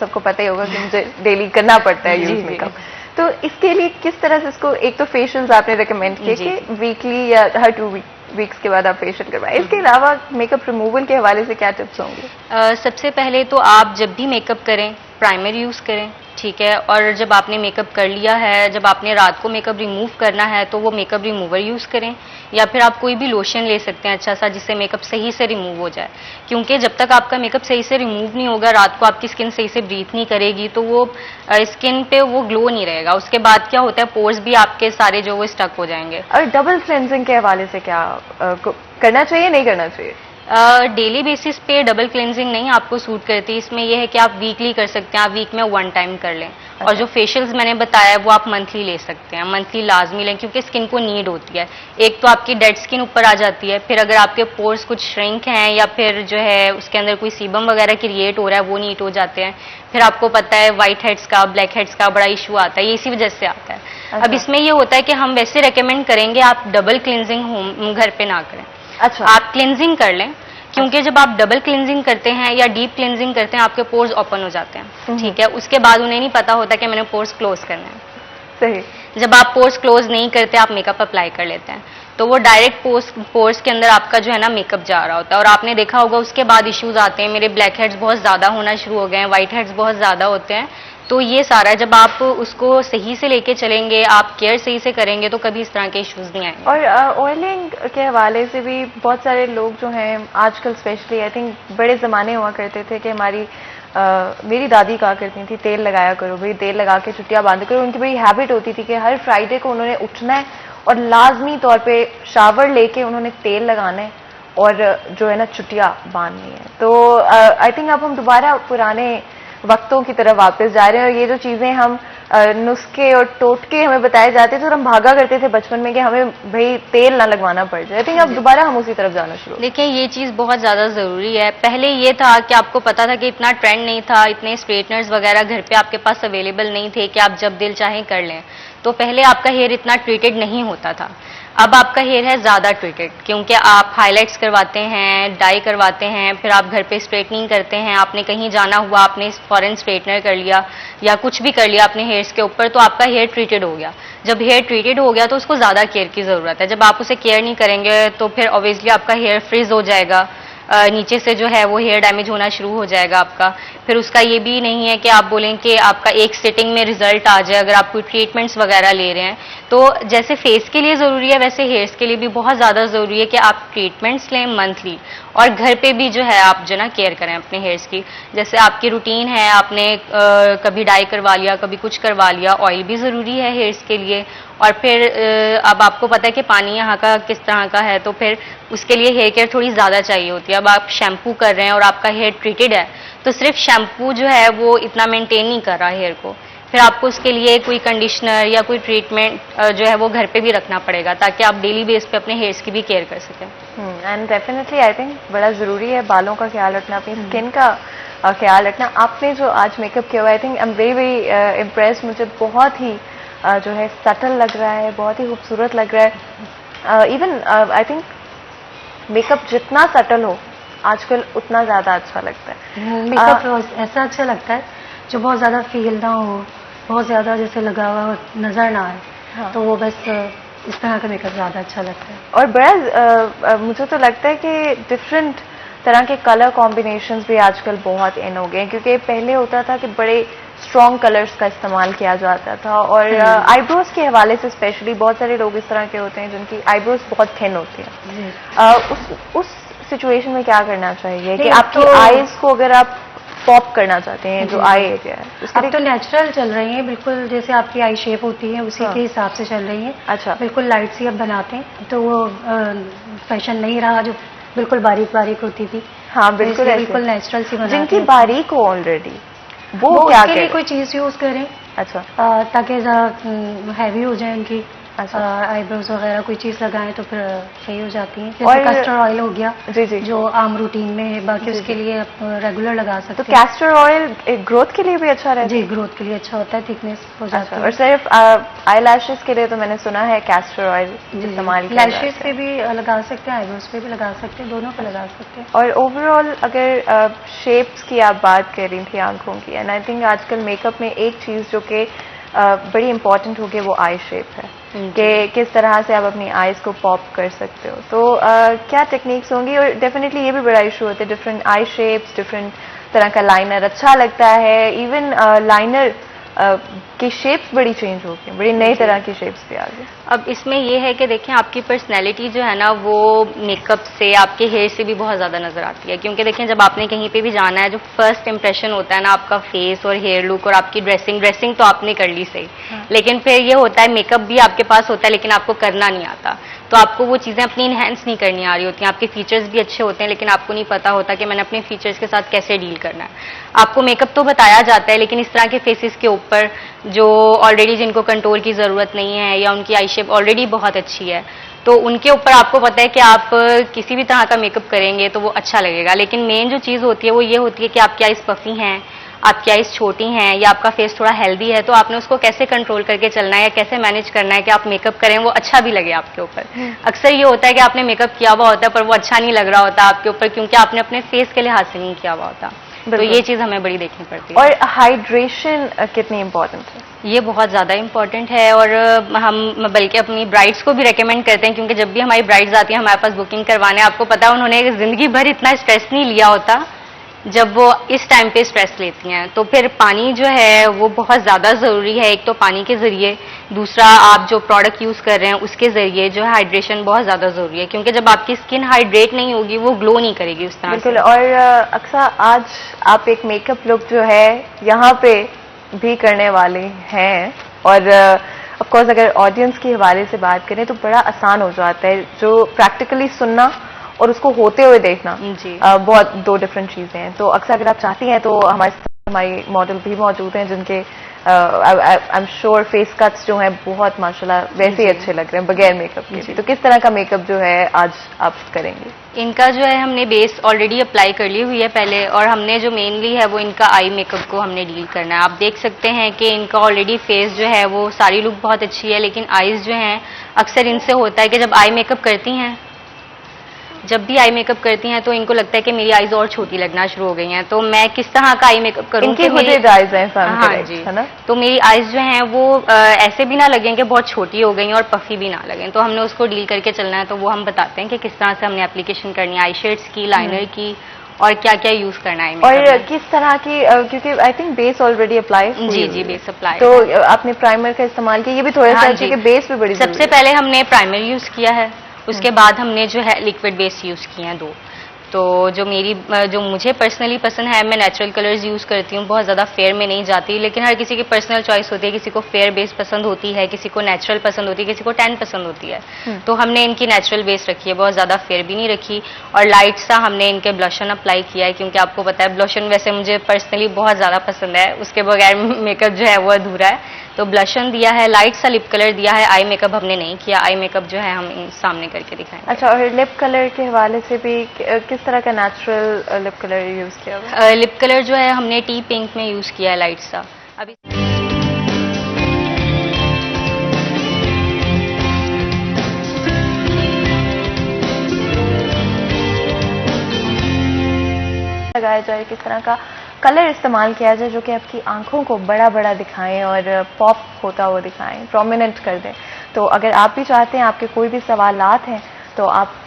सबको पता ही होगा कि मुझे डेली करना पड़ता है यूज मेकअप, तो इसके लिए किस तरह से इसको, एक तो फेशियल्स आपने रिकमेंड किए कि वीकली या हर 2 वीक्स के बाद आप फेशियल करवाएं, इसके अलावा मेकअप रिमूवल के हवाले से क्या टिप्स होंगे? सबसे पहले तो आप जब भी मेकअप करें प्राइमर यूज़ करें, ठीक है। और जब आपने मेकअप कर लिया है, जब आपने रात को मेकअप रिमूव करना है तो वो मेकअप रिमूवर यूज़ करें, या फिर आप कोई भी लोशन ले सकते हैं अच्छा सा जिससे मेकअप सही से रिमूव हो जाए। क्योंकि जब तक आपका मेकअप सही से रिमूव नहीं होगा, रात को आपकी स्किन सही से ब्रीथ नहीं करेगी, तो वो स्किन पे वो ग्लो नहीं रहेगा। उसके बाद क्या होता है, पोर्स भी आपके सारे जो वो स्टक हो जाएंगे। और डबल क्लेंजिंग के हवाले से क्या करना चाहिए, नहीं करना चाहिए? डेली बेसिस पे डबल क्लेंजिंग नहीं आपको सूट करती, इसमें यह है कि आप वीकली कर सकते हैं, आप वीक में 1 टाइम कर लें। और जो फेशियल्स मैंने बताया वो आप मंथली ले सकते हैं, मंथली लाजमी लें, क्योंकि स्किन को नीड होती है। एक तो आपकी डेड स्किन ऊपर आ जाती है, फिर अगर आपके पोर्स कुछ श्रिंक हैं या फिर जो है उसके अंदर कोई सीबम वगैरह क्रिएट हो रहा है वो नीट हो जाते हैं। फिर आपको पता है व्हाइट हेड्स का, ब्लैक हेड्स का बड़ा इशू आता है, ये इसी वजह से आता है। अब इसमें ये होता है कि हम वैसे रिकमेंड करेंगे आप डबल क्लिनजिंग होम घर पे ना करें। अच्छा, आप क्लिनजिंग कर लें, क्योंकि जब आप डबल क्लिनजिंग करते हैं या डीप क्लिनजिंग करते हैं आपके पोर्स ओपन हो जाते हैं, ठीक है। उसके बाद उन्हें नहीं पता होता कि मैंने पोर्स क्लोज करना है। सही। जब आप पोर्स क्लोज नहीं करते, आप मेकअप अप्लाई कर लेते हैं, तो वो डायरेक्ट पोर्स के अंदर आपका जो है ना मेकअप जा रहा होता है। और आपने देखा होगा उसके बाद इश्यूज आते हैं, मेरे ब्लैक हेड्स बहुत ज्यादा होना शुरू हो गए हैं, व्हाइट हेड्स बहुत ज्यादा होते हैं। तो ये सारा जब आप उसको सही से लेके चलेंगे, आप केयर सही से करेंगे, तो कभी इस तरह के इश्यूज नहीं आएंगे। और ऑयलिंग के हवाले से भी बहुत सारे लोग जो हैं आजकल, स्पेशली आई थिंक बड़े ज़माने हुआ करते थे कि हमारी मेरी दादी कहा करती थी तेल लगाया करो भाई, तेल लगा के चुटिया बांधा करो। उनकी बड़ी हैबिट होती थी कि हर फ्राइडे को उन्होंने उठना है और लाजमी तौर पे शावर लेके उन्होंने तेल लगाना है और जो है ना चुटिया बांधनी है। तो आई थिंक अब हम दोबारा पुराने वक्तों की तरफ वापस जा रहे हैं और ये जो चीजें हम नुस्खे और टोटके हमें बताए जाते थे और हम भागा करते थे बचपन में कि हमें भाई तेल ना लगवाना पड़ जाए। आई थिंक अब दोबारा हम उसी तरफ जाना शुरू। देखिए ये चीज़ बहुत ज़्यादा ज़रूरी है। पहले ये था कि आपको पता था कि इतना ट्रेंड नहीं था, इतने स्ट्रेटनर्स वगैरह घर पे आपके पास अवेलेबल नहीं थे कि आप जब दिल चाहें कर लें। तो पहले आपका हेयर इतना ट्रीटेड नहीं होता था। अब आपका हेयर है ज़्यादा ट्रीटेड, क्योंकि आप हाइलाइट्स करवाते हैं, डाई करवाते हैं, फिर आप घर पे स्ट्रेटनिंग करते हैं। आपने कहीं जाना हुआ, आपने फॉरेन स्ट्रेटनर कर लिया या कुछ भी कर लिया अपने हेयर्स के ऊपर, तो आपका हेयर ट्रीटेड हो गया। जब हेयर ट्रीटेड हो गया तो उसको ज़्यादा केयर की ज़रूरत है। जब आप उसे केयर नहीं करेंगे तो फिर ऑब्वियसली आपका हेयर फ्रीज हो जाएगा, नीचे से जो है वो हेयर डैमेज होना शुरू हो जाएगा आपका। फिर उसका ये भी नहीं है कि आप बोलें कि आपका एक सिटिंग में रिजल्ट आ जाए अगर आप कोई ट्रीटमेंट्स वगैरह ले रहे हैं। तो जैसे फेस के लिए ज़रूरी है वैसे हेयर्स के लिए भी बहुत ज़्यादा ज़रूरी है कि आप ट्रीटमेंट्स लें मंथली, और घर पे भी जो है आप जो ना केयर करें अपने हेयर्स की। जैसे आपकी रूटीन है, आपने कभी डाई करवा लिया, कभी कुछ करवा लिया, ऑयल भी ज़रूरी है हेयर्स के लिए। और फिर अब आपको पता है कि पानी यहाँ का किस तरह का है, तो फिर उसके लिए हेयर केयर थोड़ी ज़्यादा चाहिए होती है। अब आप शैम्पू कर रहे हैं और आपका हेयर ट्रीटेड है तो सिर्फ शैम्पू जो है वो इतना मेंटेन नहीं कर रहा हेयर को, फिर आपको उसके लिए कोई कंडीशनर या कोई ट्रीटमेंट जो है वो घर पे भी रखना पड़ेगा ताकि आप डेली बेस पे अपने हेयर्स की भी केयर कर सकें। एंड डेफिनेटली आई थिंक बड़ा ज़रूरी है बालों का ख्याल रखना, अपनी स्किन का ख्याल रखना। आपने जो आज मेकअप किया हुआ I think I am very very impress. मुझे बहुत ही जो है सटल लग रहा है, बहुत ही खूबसूरत लग रहा है। इवन आई थिंक मेकअप जितना सटल हो आजकल उतना ज़्यादा अच्छा लगता है। मेकअप ऐसा अच्छा लगता है जो बहुत ज़्यादा फील ना हो, बहुत ज़्यादा जैसे लगा हुआ नज़र ना आए। हाँ। तो वो बस इस तरह का मेकअप ज़्यादा अच्छा लगता है। और बड़ा मुझे तो लगता है कि डिफरेंट तरह के कलर कॉम्बिनेशंस भी आजकल बहुत इन हो गए हैं, क्योंकि पहले होता था कि बड़े स्ट्रॉन्ग कलर्स का इस्तेमाल किया जाता था। और आईब्रोज के हवाले से स्पेशली बहुत सारे लोग इस तरह के होते हैं जिनकी आईब्रोज बहुत थिन होती हैं। उस सिचुएशन में क्या करना चाहिए कि आपकी आईज को अगर आप पॉप करना चाहते हैं, जो आई एरिया है अब तो नेचुरल चल रही हैं, बिल्कुल जैसे आपकी आई शेप होती है उसी के हिसाब से चल रही है। अच्छा, बिल्कुल लाइट सी अब बनाते हैं, तो वो फैशन नहीं रहा जो बिल्कुल बारीक बारीक होती थी। हाँ बिल्कुल, बिल्कुल नेचुरल सी बनाते हैं। जिनकी बारीक हो ऑलरेडी वो क्या उसके लिए कोई चीज यूज करें, अच्छा, ताकि हैवी हो जाए उनकी आईब्रोज वगैरह, कोई चीज लगाएं तो फिर सही हो जाती है। जैसे कैस्टर ऑयल हो गया जी जी, जो आम रूटीन में है, बाकी उसके लिए आप रेगुलर लगा सकते हैं। तो कैस्टर ऑयल ग्रोथ के लिए भी अच्छा रहता है? जी, ग्रोथ के लिए अच्छा होता है, थिकनेस हो जाता है। और सिर्फ आई लैशेस के लिए तो मैंने सुना है कैस्टर ऑयल इस्तेमाल किया जाता है। लैशेस पे भी लगा सकते हैं, आईब्रोज पे भी लगा सकते हैं, दोनों पे लगा सकते हैं। और ओवरऑल अगर शेप्स की आप बात कर रही थी आंखों की, एंड आई थिंक आजकल मेकअप में एक चीज जो कि बड़ी इंपॉर्टेंट होगी वो आई शेप है, कि किस तरह से आप अपनी आईज को पॉप कर सकते हो। तो क्या टेक्निक्स होंगी? और डेफिनेटली ये भी बड़ा इशू होता है, डिफरेंट आई शेप्स, डिफरेंट तरह का लाइनर अच्छा लगता है। इवन लाइनर की शेप्स बड़ी चेंज हो गई, बड़ी नई तरह की शेप्स भी आ गई। अब इसमें यह है कि देखें आपकी पर्सनैलिटी जो है ना वो मेकअप से, आपके हेयर से भी बहुत ज़्यादा नज़र आती है। क्योंकि देखें जब आपने कहीं पे भी जाना है, जो फर्स्ट इंप्रेशन होता है ना आपका फेस और हेयर लुक और आपकी ड्रेसिंग तो आपने कर ली सही, लेकिन फिर ये होता है मेकअप भी आपके पास होता है लेकिन आपको करना नहीं आता। तो आपको वो चीज़ें अपनी इनहेंस नहीं करनी आ रही होती हैं। आपके फीचर्स भी अच्छे होते हैं लेकिन आपको नहीं पता होता कि मैंने अपने फीचर्स के साथ कैसे डील करना है। आपको मेकअप तो बताया जाता है लेकिन इस तरह के फेसेस के ऊपर जो ऑलरेडी जिनको कंट्रोल की ज़रूरत नहीं है या उनकी आई शेप ऑलरेडी बहुत अच्छी है, तो उनके ऊपर आपको पता है कि आप किसी भी तरह का मेकअप करेंगे तो वो अच्छा लगेगा। लेकिन मेन जो चीज़ होती है वो ये होती है कि आपकी आइज़ पफी हैं, आपकी आइज़ छोटी हैं या आपका फेस थोड़ा हेल्दी है, तो आपने उसको कैसे कंट्रोल करके चलना है या कैसे मैनेज करना है कि आप मेकअप करें वो अच्छा भी लगे आपके ऊपर। अक्सर ये होता है कि आपने मेकअप किया हुआ होता है पर वो अच्छा नहीं लग रहा होता आपके ऊपर, क्योंकि आपने अपने फेस के लिहाज से नहीं किया हुआ होता। तो ये चीज़ हमें बड़ी देखनी पड़ती है। और हाइड्रेशन कितनी इंपॉर्टेंट है? ये बहुत ज़्यादा इंपॉर्टेंट है और हम बल्कि अपनी ब्राइड्स को भी रेकमेंड करते हैं, क्योंकि जब भी हमारी ब्राइड्स आती हैं हमारे पास बुकिंग करवाने, आपको पता है उन्होंने ज़िंदगी भर इतना स्ट्रेस नहीं लिया होता जब वो इस टाइम पे स्ट्रेस लेती हैं तो फिर पानी जो है वो बहुत ज़्यादा ज़रूरी है। एक तो पानी के ज़रिए, दूसरा आप जो प्रोडक्ट यूज़ कर रहे हैं उसके ज़रिए जो है हाइड्रेशन बहुत ज़्यादा ज़रूरी है, क्योंकि जब आपकी स्किन हाइड्रेट नहीं होगी वो ग्लो नहीं करेगी उस तरह बिल्कुल। से। और अक्सर आज आप एक मेकअप लुक जो है यहाँ पे भी करने वाले हैं, और ऑफ कोर्स अगर ऑडियंस के हवाले से बात करें तो बड़ा आसान हो जाता है, जो प्रैक्टिकली सुनना और उसको होते हुए देखना जी। बहुत दो डिफरेंट चीजें हैं। तो अक्सर अगर आप चाहती हैं तो हमारी मॉडल भी मौजूद हैं जिनके I am sure face cuts जो हैं बहुत माशाल्लाह वैसे ही अच्छे लग रहे हैं बगैर मेकअप के भी। तो किस तरह का मेकअप जो है आज आप करेंगे? इनका जो है हमने बेस ऑलरेडी अप्लाई कर ली हुई है पहले, और हमने जो मेनली है वो इनका आई मेकअप को हमने डील करना है। आप देख सकते हैं कि इनका ऑलरेडी फेस जो है वो सारी लुक बहुत अच्छी है, लेकिन आईज जो हैं अक्सर इनसे होता है कि जब आई मेकअप करती हैं, जब भी आई मेकअप करती हैं तो इनको लगता है कि मेरी आईज और छोटी लगना शुरू हो गई हैं। तो मैं किस तरह का आई मेकअप करूं इनकी कि मेरी होटेड आईज हैं, हाँ जी, है ना? तो मेरी आईज जो हैं वो ऐसे भी ना लगें कि बहुत छोटी हो गई हैं और पफी भी ना लगें। तो हमने उसको डील करके चलना है, तो वो हम बताते हैं कि किस तरह से हमने एप्लीकेशन करनी है आई शेड्स की, लाइनर की, और क्या क्या यूज करना है और मेकअप किस तरह की क्योंकि I think base already apply में। जी जी, बेस अप्लाई। तो आपने प्राइमर का इस्तेमाल किया, ये भी थोड़ा सा हाँ जी। क्योंकि बेस भी बड़ी सबसे पहले हमने प्राइमर यूज किया है, उसके बाद हमने जो है लिक्विड बेस यूज किए हैं 2। तो जो मुझे पर्सनली पसंद है, मैं नेचुरल कलर्स यूज करती हूँ, बहुत ज्यादा फेयर में नहीं जाती, लेकिन हर किसी की पर्सनल चॉइस होती है, किसी को फेयर बेस पसंद होती है, किसी को नेचुरल पसंद होती है, किसी को टैन पसंद होती है। तो हमने इनकी नेचुरल बेस रखी है, बहुत ज्यादा फेयर भी नहीं रखी, और लाइट सा हमने इनके ब्लशन अप्लाई किया है, क्योंकि आपको पता है ब्लशन वैसे मुझे पर्सनली बहुत ज्यादा पसंद है, उसके बगैर मेकअप जो है वो अधूरा है। तो ब्लशन दिया है, लाइट सा लिप कलर दिया है, आई मेकअप हमने नहीं किया, आई मेकअप जो है हम सामने करके दिखाएंगे। अच्छा, और लिप कलर के हवाले से भी किस तरह का नेचुरल लिप कलर यूज किया हुआ? लिप कलर जो है हमने टी पिंक में यूज किया है, लाइट सा। अभी लगाया जाए, किस तरह का कलर इस्तेमाल किया जाए जो कि आपकी आंखों को बड़ा बड़ा दिखाएं और पॉप होता हुआ दिखाएं, प्रोमिनेंट कर दें। तो अगर आप भी चाहते हैं, आपके कोई भी सवालात हैं, तो आप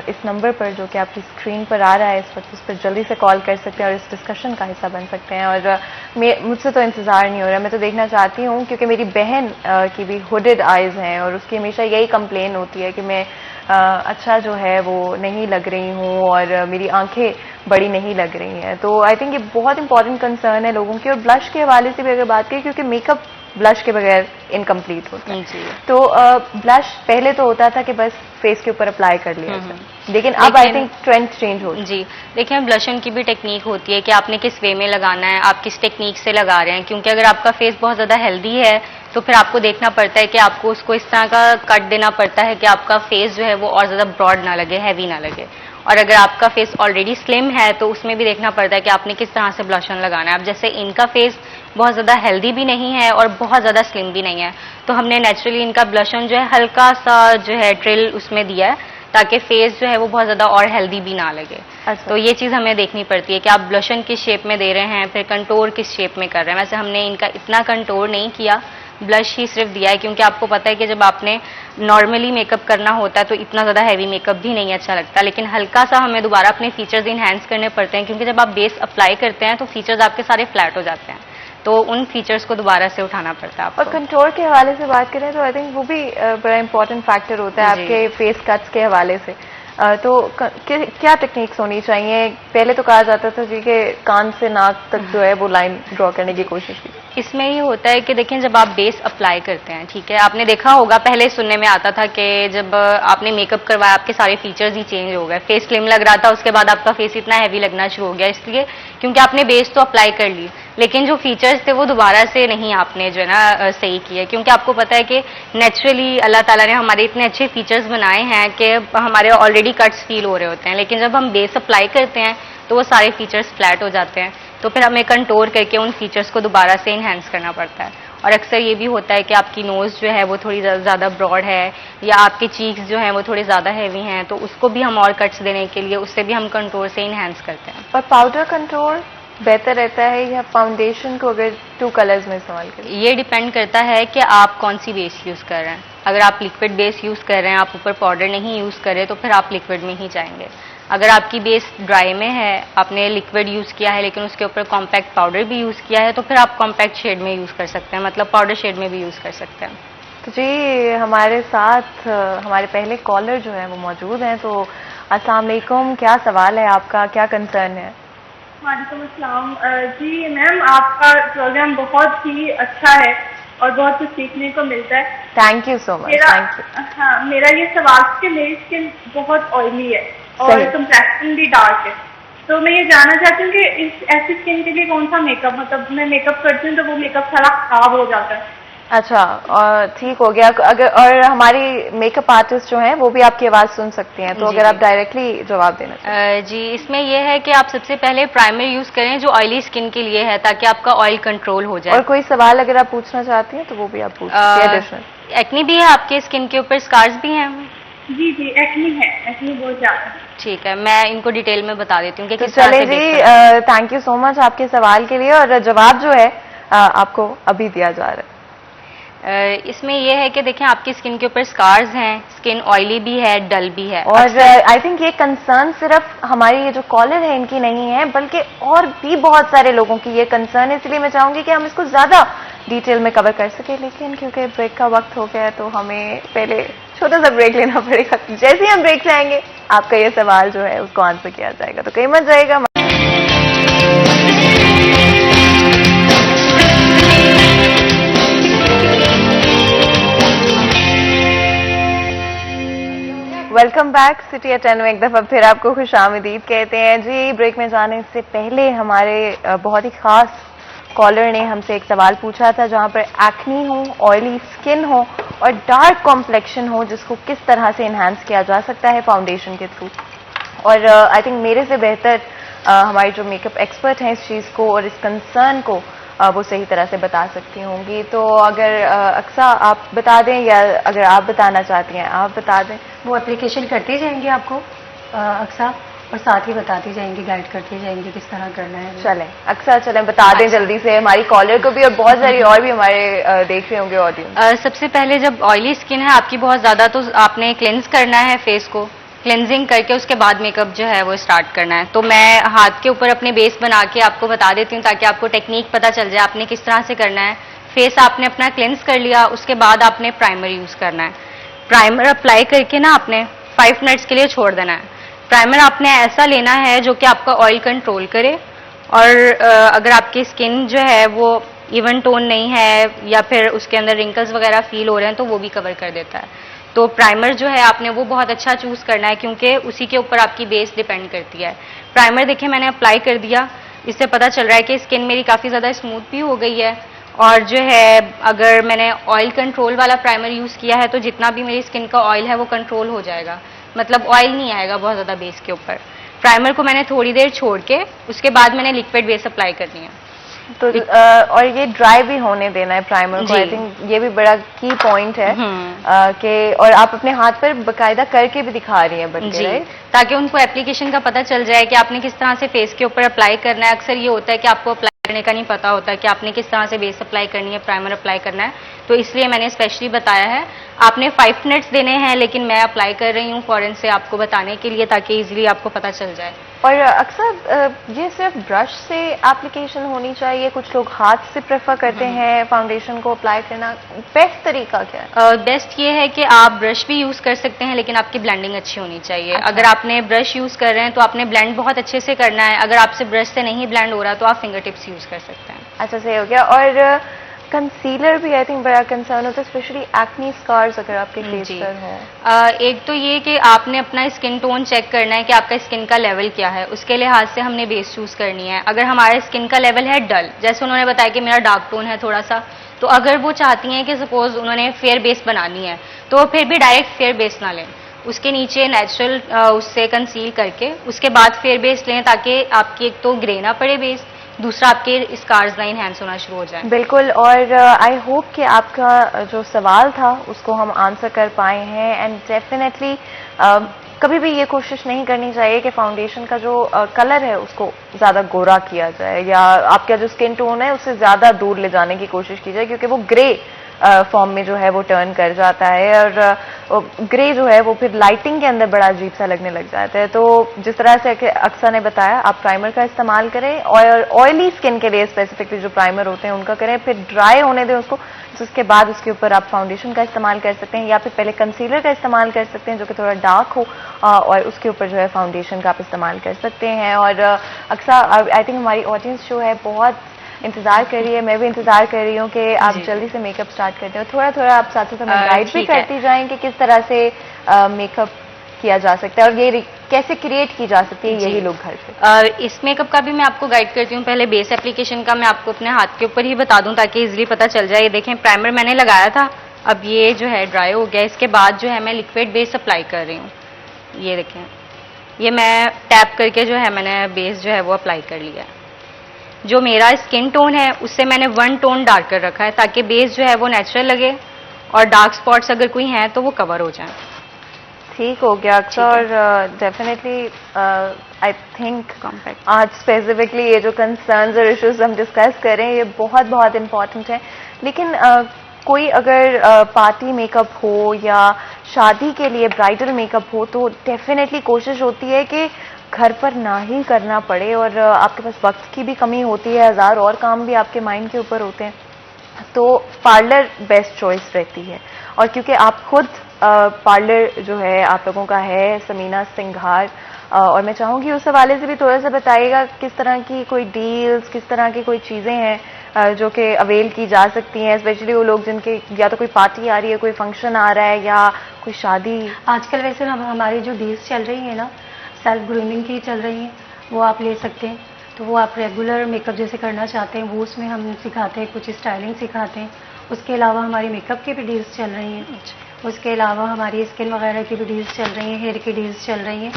इस नंबर पर जो कि आपकी स्क्रीन पर आ रहा है इस वक्त, उस पर जल्दी से कॉल कर सकते हैं और इस डिस्कशन का हिस्सा बन सकते हैं। और मुझसे तो इंतज़ार नहीं हो रहा, मैं तो देखना चाहती हूँ, क्योंकि मेरी बहन की भी हुडेड आइज़ हैं और उसकी हमेशा यही कंप्लेन होती है कि मैं अच्छा जो है वो नहीं लग रही हूँ और मेरी आंखें बड़ी नहीं लग रही हैं। तो आई थिंक ये बहुत इंपॉर्टेंट कंसर्न है लोगों की। और ब्लश के हवाले से भी अगर बात करें, क्योंकि मेकअप ब्लश के बगैर इनकम्प्लीट होता है, तो ब्लश पहले तो होता था कि बस फेस के ऊपर अप्लाई कर लिया जाए, लेकिन अब आई थिंक ट्रेंड चेंज हो जी। देखिए, ब्लशन की भी टेक्निक होती है कि आपने किस वे में लगाना है, आप किस टेक्निक से लगा रहे हैं, क्योंकि अगर आपका फेस बहुत ज़्यादा हेल्दी है तो फिर आपको देखना पड़ता है कि आपको उसको इस तरह का कट देना पड़ता है कि आपका फेस जो है वो और ज़्यादा ब्रॉड ना लगे, हैवी ना लगे। और अगर आपका फेस ऑलरेडी स्लिम है तो उसमें भी देखना पड़ता है कि आपने किस तरह से ब्लशन लगाना है। अब जैसे इनका फेस बहुत ज़्यादा हेल्दी भी नहीं है और बहुत ज़्यादा स्लिम भी नहीं है, तो हमने नेचुरली इनका ब्लशन जो है हल्का सा जो है ट्रिल उसमें दिया है, ताकि फेस जो है वो बहुत ज़्यादा और हेल्दी भी ना लगे। अच्छा। तो ये चीज़ हमें देखनी पड़ती है कि आप ब्लशन किस शेप में दे रहे हैं, फिर कंटोर किस शेप में कर रहे हैं। वैसे हमने इनका इतना कंटोर नहीं किया, ब्लश ही सिर्फ दिया है, क्योंकि आपको पता है कि जब आपने नॉर्मली मेकअप करना होता है तो इतना ज़्यादा हैवी मेकअप भी नहीं अच्छा लगता, लेकिन हल्का सा हमें दोबारा अपने फीचर्स इन्हेंस करने पड़ते हैं, क्योंकि जब आप बेस अप्लाई करते हैं तो फीचर्स आपके सारे फ्लैट हो जाते हैं, तो उन फीचर्स को दोबारा से उठाना पड़ता है आपको। और कंटोर के हवाले से बात करें तो आई थिंक वो भी बड़ा इंपॉर्टेंट फैक्टर होता है आपके फेस कट्स के हवाले से। तो क्या टेक्निक्स होनी चाहिए? पहले तो कहा जाता था जी कि कान से नाक तक जो है वो लाइन ड्रॉ करने की कोशिश की। इसमें ये होता है कि देखें, जब आप बेस अप्लाई करते हैं, ठीक है, आपने देखा होगा पहले सुनने में आता था कि जब आपने मेकअप करवाया आपके सारे फीचर्स ही चेंज हो गए, फेस स्लिम लग रहा था, उसके बाद आपका फेस इतना हैवी लगना शुरू हो गया, इसलिए क्योंकि आपने बेस तो अप्लाई कर ली, लेकिन जो फीचर्स थे वो दोबारा से नहीं आपने जो है ना सही किए, क्योंकि आपको पता है कि नेचुरली अल्लाह ताला ने हमारे इतने अच्छे फीचर्स बनाए हैं कि हमारे ऑलरेडी कट्स फील हो रहे होते हैं, लेकिन जब हम बेस अप्लाई करते हैं तो वो सारे फीचर्स फ्लैट हो जाते हैं, तो फिर हमें कंटोर करके उन फीचर्स को दोबारा से इन्हेंस करना पड़ता है। और अक्सर ये भी होता है कि आपकी नोज़ जो है वो थोड़ी ज़्यादा ब्रॉड है, या आपके चीक्स जो हैं वो थोड़े ज़्यादा हैवी हैं, तो उसको भी हम और कट्स देने के लिए उससे भी हम कंटोर से इन्हेंस करते हैं। और पाउडर कंटोर बेहतर रहता है या फाउंडेशन को अगर 2 कलर्स में इस्तेमाल करें? ये डिपेंड करता है कि आप कौन सी बेस यूज़ कर रहे हैं। अगर आप लिक्विड बेस यूज़ कर रहे हैं, आप ऊपर पाउडर नहीं यूज़ कर रहे, तो फिर आप लिक्विड में ही जाएंगे। अगर आपकी बेस ड्राई में है, आपने लिक्विड यूज़ किया है लेकिन उसके ऊपर कॉम्पैक्ट पाउडर भी यूज़ किया है, तो फिर आप कॉम्पैक्ट शेड में यूज़ कर सकते हैं, मतलब पाउडर शेड में भी यूज़ कर सकते हैं। तो जी हमारे साथ हमारे पहले कॉलर जो है वो मौजूद हैं। तो अस्सलाम वालेकुम, क्या सवाल है आपका, क्या कंसर्न है? वालेकुम अस्सलाम। जी मैम, आपका प्रोग्राम बहुत ही अच्छा है और बहुत कुछ सीखने को मिलता है। Thank you so much. Thank you. हाँ, मेरा ये सवाल कि मेरी स्किन बहुत ऑयली है और कंप्लेक्शन भी डार्क है, तो मैं ये जानना चाहती हूँ कि इस ऐसी स्किन के लिए कौन सा मेकअप, मतलब मैं मेकअप करती हूँ तो वो मेकअप सारा खराब हो जाता है। अच्छा, और ठीक हो गया। अगर और हमारी मेकअप आर्टिस्ट जो हैं वो भी आपकी आवाज़ सुन सकती हैं, तो अगर आप डायरेक्टली जवाब देना चाहिए। जी, इसमें यह है कि आप सबसे पहले प्राइमर यूज़ करें जो ऑयली स्किन के लिए है, ताकि आपका ऑयल कंट्रोल हो जाए। और कोई सवाल अगर आप पूछना चाहती हैं तो वो भी आप पूछ सकती हैं एडिशनल। एक्ने भी है आपके स्किन के ऊपर, स्कार्स भी हैं? जी जी, एक्ने है, एक्ने बहुत ज्यादा। ठीक है, मैं इनको डिटेल में बता देती हूँ कि तो किस तरह चले से जी, बेस करना थैंक यू सो मच आपके सवाल के लिए, और जवाब जो है आपको अभी दिया जा रहा है। इसमें यह है कि देखें आपकी स्किन के ऊपर स्कार्स हैं, स्किन ऑयली भी है, डल भी है। और आई थिंक ये कंसर्न सिर्फ हमारी ये जो कॉलर है इनकी नहीं है, बल्कि और भी बहुत सारे लोगों की ये कंसर्न है। इसलिए मैं चाहूंगी कि हम इसको ज्यादा डिटेल में कवर कर सके, लेकिन क्योंकि ब्रेक का वक्त हो गया है तो हमें पहले छोटा सा ब्रेक लेना पड़ेगा। जैसे ही हम ब्रेक से आएंगे आपका ये सवाल जो है उसको आंसर किया जाएगा, तो कहीं मत जाएगा। वेलकम बैक सिटी एट 10 में एक दफा फिर आपको खुशामदीद कहते हैं जी। ब्रेक में जाने से पहले हमारे बहुत ही खास कॉलर ने हमसे एक सवाल पूछा था, जहां पर एक्नी हो, ऑयली स्किन हो और डार्क कॉम्प्लेक्शन हो, जिसको किस तरह से इन्हांस किया जा सकता है फाउंडेशन के थ्रू। और आई थिंक मेरे से बेहतर हमारी जो मेकअप एक्सपर्ट हैं इस चीज़ को और इस कंसर्न को वो सही तरह से बता सकती होंगी। तो अगर अक्सा आप बता दें, या अगर आप बताना चाहती हैं आप बता दें। वो एप्लीकेशन करती जाएंगी आपको अक्सा, और साथ ही बताती जाएंगी, गाइड करती जाएंगी किस तरह करना है। चलें अक्सा, चलें बता दें जल्दी से हमारी कॉलर को भी, और बहुत सारी और भी हमारे देख रहे होंगे ऑडियंस। सबसे पहले जब ऑयली स्किन है आपकी बहुत ज़्यादा, तो आपने क्लेंस करना है फेस को, क्लेंजिंग करके उसके बाद मेकअप जो है वो स्टार्ट करना है। तो मैं हाथ के ऊपर अपने बेस बना के आपको बता देती हूँ, ताकि आपको टेक्निक पता चल जाए आपने किस तरह से करना है। फेस आपने अपना क्लेंस कर लिया, उसके बाद आपने प्राइमर यूज़ करना है। प्राइमर अप्लाई करके ना आपने 5 मिनट्स के लिए छोड़ देना है। प्राइमर आपने ऐसा लेना है जो कि आपका ऑयल कंट्रोल करे, और अगर आपकी स्किन जो है वो इवन टोन नहीं है या फिर उसके अंदर रिंकल्स वगैरह फील हो रहे हैं तो वो भी कवर कर देता है। तो प्राइमर जो है आपने वो बहुत अच्छा चूज़ करना है, क्योंकि उसी के ऊपर आपकी बेस डिपेंड करती है। प्राइमर देखिए मैंने अप्लाई कर दिया, इससे पता चल रहा है कि स्किन मेरी काफ़ी ज़्यादा स्मूथ भी हो गई है। और जो है अगर मैंने ऑयल कंट्रोल वाला प्राइमर यूज़ किया है तो जितना भी मेरी स्किन का ऑयल है वो कंट्रोल हो जाएगा, मतलब ऑयल नहीं आएगा बहुत ज़्यादा बेस के ऊपर। प्राइमर को मैंने थोड़ी देर छोड़ के उसके बाद मैंने लिक्विड बेस अप्लाई करनी है। तो और ये ड्राई भी होने देना है प्राइमर को। आई थिंक ये भी बड़ा की पॉइंट है कि, और आप अपने हाथ पर बकायदा करके भी दिखा रही हैं बल्कि, राइट, ताकि उनको एप्लीकेशन का पता चल जाए कि आपने किस तरह से फेस के ऊपर अप्लाई करना है। अक्सर ये होता है कि आपको अप्लाई करने का नहीं पता होता कि आपने किस तरह से बेस अप्लाई करनी है, प्राइमर अप्लाई करना है, तो इसलिए मैंने स्पेशली बताया है। आपने 5 मिनट्स देने हैं, लेकिन मैं अप्लाई कर रही हूँ फौरन से आपको बताने के लिए, ताकि इजीली आपको पता चल जाए। और अक्सर ये सिर्फ ब्रश से एप्लीकेशन होनी चाहिए, कुछ लोग हाथ से प्रेफर करते हैं फाउंडेशन को अप्लाई करना, बेस्ट तरीका क्या है? बेस्ट ये है कि आप ब्रश भी यूज़ कर सकते हैं, लेकिन आपकी ब्लेंडिंग अच्छी होनी चाहिए। अच्छा। अगर आपने ब्रश यूज़ कर रहे हैं तो आपने ब्लेंड बहुत अच्छे से करना है। अगर आपसे ब्रश से नहीं ब्लेंड हो रहा तो आप फिंगर टिप्स यूज़ कर सकते हैं। अच्छा, सही हो गया। और कंसीलर भी आई थिंक बड़ा कंसर्न होता है, स्पेशली एक्नी स्कार्स अगर आपके फेस पर हो। एक तो ये कि आपने अपना स्किन टोन चेक करना है कि आपका स्किन का लेवल क्या है, उसके लिहाज से हमने बेस चूज करनी है। अगर हमारे स्किन का लेवल है डल, जैसे उन्होंने बताया कि मेरा डार्क टोन है थोड़ा सा, तो अगर वो चाहती हैं कि सपोज उन्होंने फेयर बेस बनानी है तो फिर भी डायरेक्ट फेयर बेस ना लें, उसके नीचे नेचुरल उससे कंसील करके उसके बाद फेयर बेस लें, ताकि आपकी एक तो ग्रे ना पड़े बेस, दूसरा आपके स्कार्स ना इनहैंस होना शुरू हो जाए। बिल्कुल। और आई होप कि आपका जो सवाल था उसको हम आंसर कर पाए हैं, एंड डेफिनेटली कभी भी ये कोशिश नहीं करनी चाहिए कि फाउंडेशन का जो कलर है उसको ज़्यादा गोरा किया जाए या आपका जो स्किन टोन है उससे ज़्यादा दूर ले जाने की कोशिश की जाए, क्योंकि वो ग्रे फॉर्म में जो है वो टर्न कर जाता है और ग्रे जो है वो फिर लाइटिंग के अंदर बड़ा अजीब सा लगने लग जाता है। तो जिस तरह से अक्सा ने बताया, आप प्राइमर का इस्तेमाल करें और ऑयली स्किन के लिए स्पेसिफिकली जो प्राइमर होते हैं उनका करें, फिर ड्राई होने दें उसको, उसके बाद उसके ऊपर आप फाउंडेशन का इस्तेमाल कर सकते हैं या फिर पहले कंसीलर का इस्तेमाल कर सकते हैं जो कि थोड़ा डार्क हो और उसके ऊपर जो है फाउंडेशन का आप इस्तेमाल कर सकते हैं। और अक्सा, आई थिंक हमारी ऑडियंस जो है बहुत इंतजार कर रही है, मैं भी इंतजार कर रही हूँ कि आप जल्दी से मेकअप स्टार्ट करते हो। थोड़ा थोड़ा आप साथ साथ हमें गाइड भी करती जाएं कि किस तरह से मेकअप किया जा सकता है और ये कैसे क्रिएट की जा सकती है यही लोग घर पे। इस मेकअप का भी मैं आपको गाइड करती हूँ। पहले बेस एप्लीकेशन का मैं आपको अपने हाथ के ऊपर ही बता दूं ताकि इजीली पता चल जाए। ये देखें, प्राइमर मैंने लगाया था, अब ये जो है ड्राई हो गया। इसके बाद जो है मैं लिक्विड बेस अप्लाई कर रही हूँ। ये देखें, ये मैं टैप करके जो है मैंने बेस जो है वो अप्लाई कर लिया है। जो मेरा स्किन टोन है उससे मैंने 1 टोन डार्क कर रखा है ताकि बेस जो है वो नेचुरल लगे और डार्क स्पॉट्स अगर कोई हैं तो वो कवर हो जाए। ठीक हो गया अक्सर। और डेफिनेटली आई थिंक आज स्पेसिफिकली ये जो कंसर्न्स और इश्यूज हम डिस्कस करें ये बहुत बहुत इम्पॉर्टेंट है। लेकिन कोई अगर पार्टी मेकअप हो या शादी के लिए ब्राइडल मेकअप हो तो डेफिनेटली कोशिश होती है कि घर पर ना ही करना पड़े और आपके पास वक्त की भी कमी होती है, हज़ार और काम भी आपके माइंड के ऊपर होते हैं, तो पार्लर बेस्ट चॉइस रहती है। और क्योंकि आप खुद पार्लर जो है आप लोगों का है समीना सिंघार, और मैं चाहूँगी उस हवाले से भी थोड़ा सा बताइएगा किस तरह की कोई डील्स, किस तरह की कोई चीज़ें हैं जो कि अवेल की जा सकती हैं, स्पेशली वो लोग जिनके या तो कोई पार्टी आ रही है, कोई फंक्शन आ रहा है या कोई शादी। आजकल वैसे हमारी जो डील्स चल रही है ना, सेल्फ ग्रूमिंग की चल रही हैं, वो आप ले सकते हैं। तो वो आप रेगुलर मेकअप जैसे करना चाहते हैं वो उसमें हम सिखाते हैं, कुछ स्टाइलिंग सिखाते हैं। उसके अलावा हमारी मेकअप की भी डील्स चल रही हैं, उसके अलावा हमारी स्किन वगैरह की भी डील्स चल रही हैं, हेयर की डील्स चल रही हैं।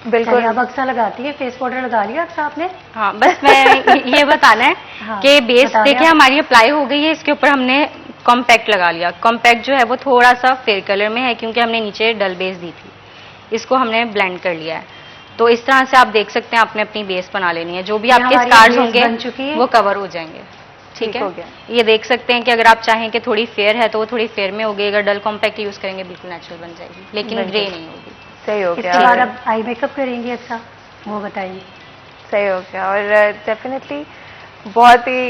बिल्कुल। आप अक्सा लगाती है, फेस पाउडर लगा लिया अक्सा आपने? हाँ, बस मैं ये बताना है हाँ, कि बेस देखिए हमारी अप्लाई हो गई है, इसके ऊपर हमने कॉम्पैक्ट लगा लिया। कॉम्पैक्ट जो है वो थोड़ा सा फेयर कलर में है क्योंकि हमने नीचे डल बेस दी थी, इसको हमने ब्लेंड कर लिया है। तो इस तरह से आप देख सकते हैं आपने अपनी बेस बना लेनी है, जो भी आपके स्कार्स होंगे वो कवर हो जाएंगे। ठीक है, ये देख सकते हैं कि अगर आप चाहें कि थोड़ी फेयर है तो वो थोड़ी फेयर में होगी, अगर डल कॉम्पैक्ट यूज करेंगे बिल्कुल नेचुरल बन जाएगी, लेकिन ग्रे नहीं होगी। सही हो गया। इसके बाद आप आई मेकअप करेंगी अच्छा, वो बताइए। सही हो गया। और डेफिनेटली बहुत ही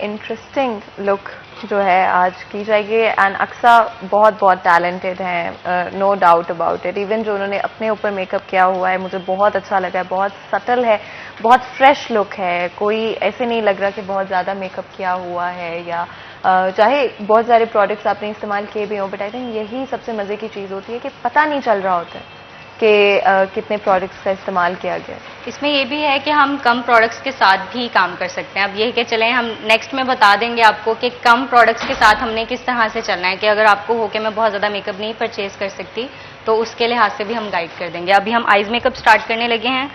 इंटरेस्टिंग लुक जो है आज की जाएगी एंड अक्सा बहुत बहुत टैलेंटेड हैं, no doubt about it. Even जो उन्होंने अपने ऊपर मेकअप किया हुआ है मुझे बहुत अच्छा लगा है, बहुत सटल है, बहुत फ्रेश लुक है, कोई ऐसे नहीं लग रहा कि बहुत ज़्यादा मेकअप किया हुआ है या चाहे बहुत सारे प्रोडक्ट्स आपने इस्तेमाल किए भी हों, बट आई थिंक यही सबसे मज़े की चीज़ होती है कि पता नहीं चल रहा होता है कि कितने प्रोडक्ट्स का इस्तेमाल किया गया। इसमें ये भी है कि हम कम प्रोडक्ट्स के साथ भी काम कर सकते हैं। अब ये कि चलें हम नेक्स्ट में बता देंगे आपको कि कम प्रोडक्ट्स के साथ हमने किस तरह से चलना है, कि अगर आपको हो कि मैं बहुत ज़्यादा मेकअप नहीं परचेज कर सकती तो उसके लिहाज से भी हम गाइड कर देंगे। अभी हम आइज़ मेकअप स्टार्ट करने लगे हैं,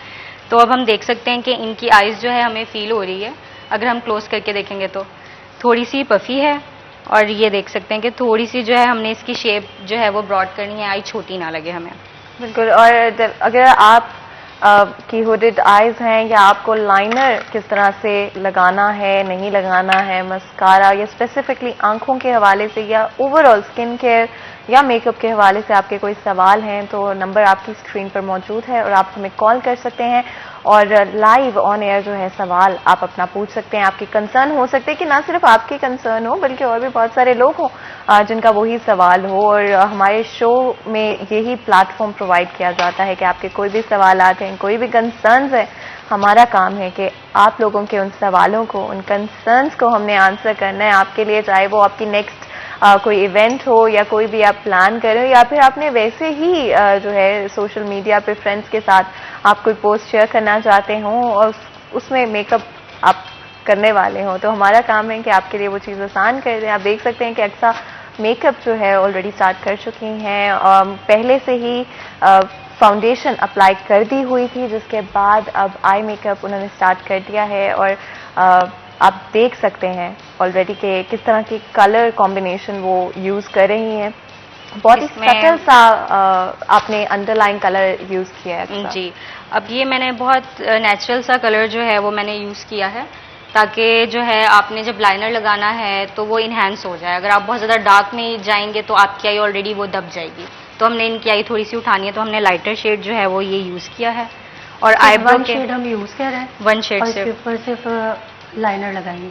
तो अब हम देख सकते हैं कि इनकी आइज़ जो है हमें फील हो रही है। अगर हम क्लोज करके देखेंगे तो थोड़ी सी पफी है और ये देख सकते हैं कि थोड़ी सी जो है हमने इसकी शेप जो है वो ब्रॉड करनी है, आई छोटी ना लगे हमें। बिल्कुल। और अगर आप की हुडेड आइज हैं या आपको लाइनर किस तरह से लगाना है, नहीं लगाना है, मस्कारा या स्पेसिफिकली आंखों के हवाले से या ओवरऑल स्किन केयर या मेकअप के हवाले से आपके कोई सवाल हैं तो नंबर आपकी स्क्रीन पर मौजूद है और आप हमें कॉल कर सकते हैं और लाइव ऑन एयर जो है सवाल आप अपना पूछ सकते हैं। आपकी कंसर्न हो सकते हैं कि ना सिर्फ आपकी कंसर्न हो बल्कि और भी बहुत सारे लोग हों जिनका वही सवाल हो, और हमारे शो में यही प्लेटफॉर्म प्रोवाइड किया जाता है कि आपके कोई भी सवालात हैं, कोई भी कंसर्न्स हैं, हमारा काम है कि आप लोगों के उन सवालों को, उन कंसर्न्स को हमने आंसर करना है आपके लिए, चाहे वो आपकी नेक्स्ट कोई इवेंट हो या कोई भी आप प्लान कर रहे हो या फिर आपने वैसे ही जो है सोशल मीडिया पे फ्रेंड्स के साथ आप कोई पोस्ट शेयर करना चाहते हो और उसमें मेकअप आप करने वाले हो, तो हमारा काम है कि आपके लिए वो चीज़ आसान कर दें। आप देख सकते हैं कि अक्सा मेकअप जो है ऑलरेडी स्टार्ट कर चुकी हैं, पहले से ही फाउंडेशन अप्लाई कर दी हुई थी, जिसके बाद अब आई मेकअप उन्होंने स्टार्ट कर दिया है और आप देख सकते हैं ऑलरेडी कि किस तरह की कलर कॉम्बिनेशन वो यूज़ कर रही हैं। बहुत ही इसमें- सटल सा आपने अंडरलाइन कलर यूज किया है अच्छा। जी, अब ये मैंने बहुत नेचुरल सा कलर जो है वो मैंने यूज़ किया है, ताकि जो है आपने जब लाइनर लगाना है तो वो इन्हेंस हो जाए। अगर आप बहुत ज़्यादा डार्क में जाएंगे तो आपकी आई ऑलरेडी वो दब जाएगी, तो हमने इनकी आई थोड़ी सी उठानी है, तो हमने लाइटर शेड जो है वो ये यूज़ किया है। और आईब्रो के शेड हम यूज कर रहे हैं, वन शेड और से इसके ऊपर सिर्फ लाइनर लगाएंगे।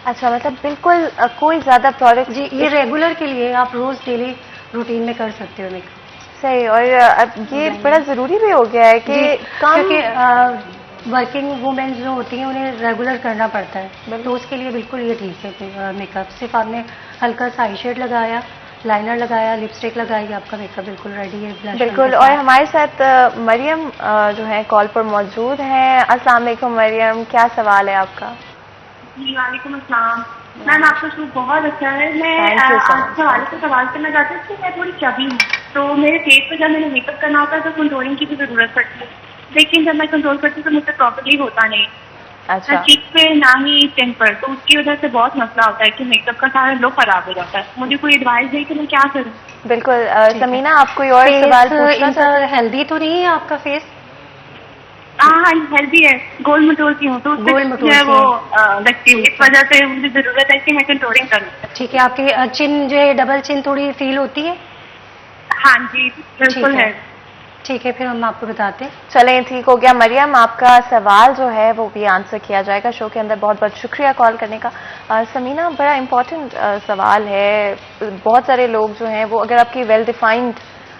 अच्छा, मतलब बिल्कुल कोई ज्यादा प्रोडक्ट जी, ये रेगुलर के लिए आप रोज डेली रूटीन में कर सकते हो मेकअप। सही। और अब ये बड़ा जरूरी भी हो गया है कि क्योंकि वर्किंग वुमेन जो होती हैं उन्हें रेगुलर करना पड़ता है, तो उसके लिए बिल्कुल ये ठीक है मेकअप। सिर्फ आपने हल्का सा आई शेड लगाया, लाइनर लगाया, लिपस्टिक लगाई, आपका मेकअप बिल्कुल रेडी है। blush बिल्कुल। और हमारे साथ मरियम जो है कॉल पर मौजूद हैं। अस्सलाम वालेकुम मरियम, क्या सवाल है आपका? जी वालेकुम अस्सलाम। मैम आपका शूट बहुत अच्छा है। मैं Thank you so आज much. सवाल से सवाल करना चाहती हूँ कि मैं थोड़ी चबी हूँ, तो मेरे फेस पर जब मैंने मेकअप करना होता है तो कंट्रोलिंग की भी जरूरत पड़ती है, लेकिन जब मैं कंट्रोल करती हूँ तो मुझसे प्रॉपर्ली होता नहीं, अच्छा, ना चीक पे ना ही चिन पर, तो उसकी वजह से बहुत मसला होता है कि मेकअप का सारा लुक खराब हो जाता है। मुझे कोई एडवाइस दे कि मैं क्या करूँ? बिल्कुल। समीना, आप कोई और सवाल पूछना चाहते हैं? हेल्दी तो नहीं है आपका फेस? हाँ, हेल्दी है, गोल मटोल की हूँ, तो उससे गोल मटोल जो है की वो लगती है, इस वजह से मुझे जरूरत है कि मैं कंट्रोलिंग करूँ। ठीक है, आपकी चिन जो है डबल चिन थोड़ी फील होती है? हाँ जी बिल्कुल है। ठीक है, फिर हम आपको बताते हैं। चलें, ठीक हो गया। मरियम, आपका सवाल जो है वो भी आंसर किया जाएगा शो के अंदर। बहुत बहुत शुक्रिया कॉल करने का। समीना, बड़ा इम्पोर्टेंट सवाल है। बहुत सारे लोग जो हैं वो, अगर आपकी वेल डिफाइंड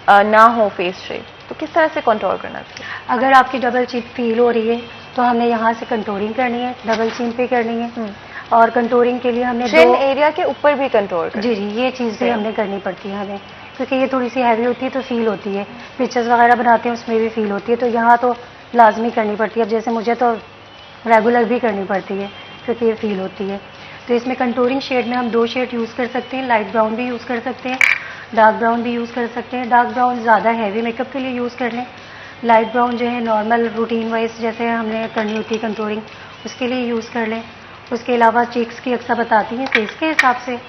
ना हो फेस शेप, तो किस तरह से कंट्रोल करना चाहिए? अगर आपकी डबल चिन फील हो रही है तो हमने यहाँ से कंट्रोलिंग करनी है, डबल चिन पे करनी है, और कंट्रोलिंग के लिए हमने चिन एरिया के ऊपर भी कंट्रोल करना। जी जी, ये चीज़ भी हमने करनी पड़ती है हमें, क्योंकि ये थोड़ी सी हैवी होती है तो फील होती है। पिक्चर्स वगैरह बनाते हैं उसमें भी फील होती है, तो यहाँ तो लाजमी करनी पड़ती है। अब जैसे मुझे तो रेगुलर भी करनी पड़ती है क्योंकि ये फील होती है। तो इसमें कंटूरिंग शेड में हम 2 शेड यूज़ कर सकते हैं, लाइट ब्राउन भी यूज़ कर सकते हैं, डार्क ब्राउन भी यूज़ कर सकते हैं। डार्क ब्राउन ज़्यादा हैवी मेकअप के लिए यूज़ कर लें, लाइट ब्राउन जो है नॉर्मल रूटीन वाइज जैसे हमने करनी होती है कंटूरिंग, उसके लिए यूज़ कर लें। उसके अलावा चीक्स की अक्सर बताती हैं फेस के हिसाब से,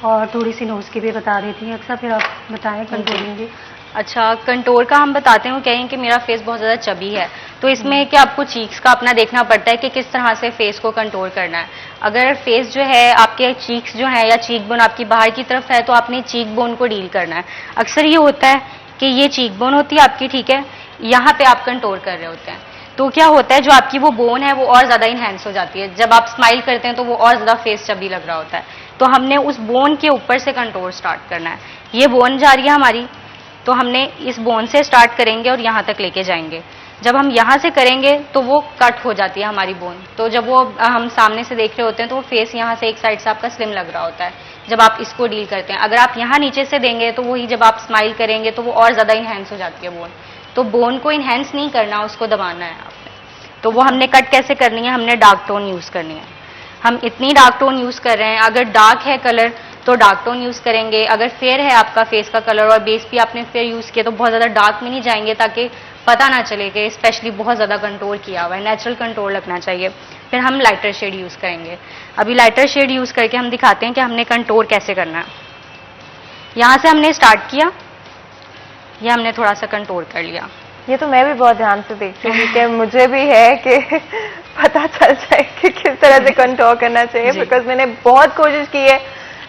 और थोड़ी सी नोज़ की भी बता देती हैं अक्सर। फिर आप बताएं कंटूरिंग भी। अच्छा, कंटोर का हम बताते हैं। वो कहें कि मेरा फेस बहुत ज़्यादा चबी है, तो इसमें क्या आपको चीक्स का अपना देखना पड़ता है कि किस तरह से फेस को कंट्रोल करना है। अगर फेस जो है आपके चीक्स जो है या चीक बोन आपकी बाहर की तरफ है, तो आपने चीक बोन को डील करना है। अक्सर ये होता है कि ये चीक बोन होती है आपकी, ठीक है, यहाँ पे आप कंट्रोल कर रहे होते हैं, तो क्या होता है जो आपकी वो बोन है वो और ज़्यादा इन्हेंस हो जाती है। जब आप स्माइल करते हैं तो वो और ज़्यादा फेस चबी लग रहा होता है, तो हमने उस बोन के ऊपर से कंट्रोल स्टार्ट करना है। ये बोन जा रही है हमारी, तो हमने इस बोन से स्टार्ट करेंगे और यहाँ तक लेके जाएंगे। जब हम यहाँ से करेंगे तो वो कट हो जाती है हमारी बोन, तो जब वो हम सामने से देख रहे होते हैं तो वो फेस यहाँ से एक साइड से आपका स्लिम लग रहा होता है जब आप इसको डील करते हैं। अगर आप यहाँ नीचे से देंगे तो वही जब आप स्माइल करेंगे तो वो और ज़्यादा इन्हेंस हो जाती है बोन। तो बोन को इन्हेंस नहीं करना, उसको दबाना है आपने। तो वो हमने कट कैसे करनी है, हमने डार्क टोन यूज़ करनी है। हम इतनी डार्क टोन यूज़ कर रहे हैं, अगर डार्क है कलर तो डार्क टोन यूज़ करेंगे, अगर फेयर है आपका फेस का कलर और बेस भी आपने फेयर यूज़ किया तो बहुत ज़्यादा डार्क में नहीं जाएंगे, ताकि पता ना चले कि स्पेशली बहुत ज़्यादा कंट्रोल किया हुआ है, नेचुरल कंट्रोल लगना चाहिए। फिर हम लाइटर शेड यूज़ करेंगे। अभी लाइटर शेड यूज़ करके हम दिखाते हैं कि हमने कंट्रोल कैसे करना है। यहाँ से हमने स्टार्ट किया, ये हमने थोड़ा सा कंट्रोल कर लिया। ये तो मैं भी बहुत ध्यान से देखती हूँ कि मुझे भी है कि पता चल जाए कि किस तरह से कंट्रोल करना चाहिए, बिकॉज मैंने बहुत कोशिश की है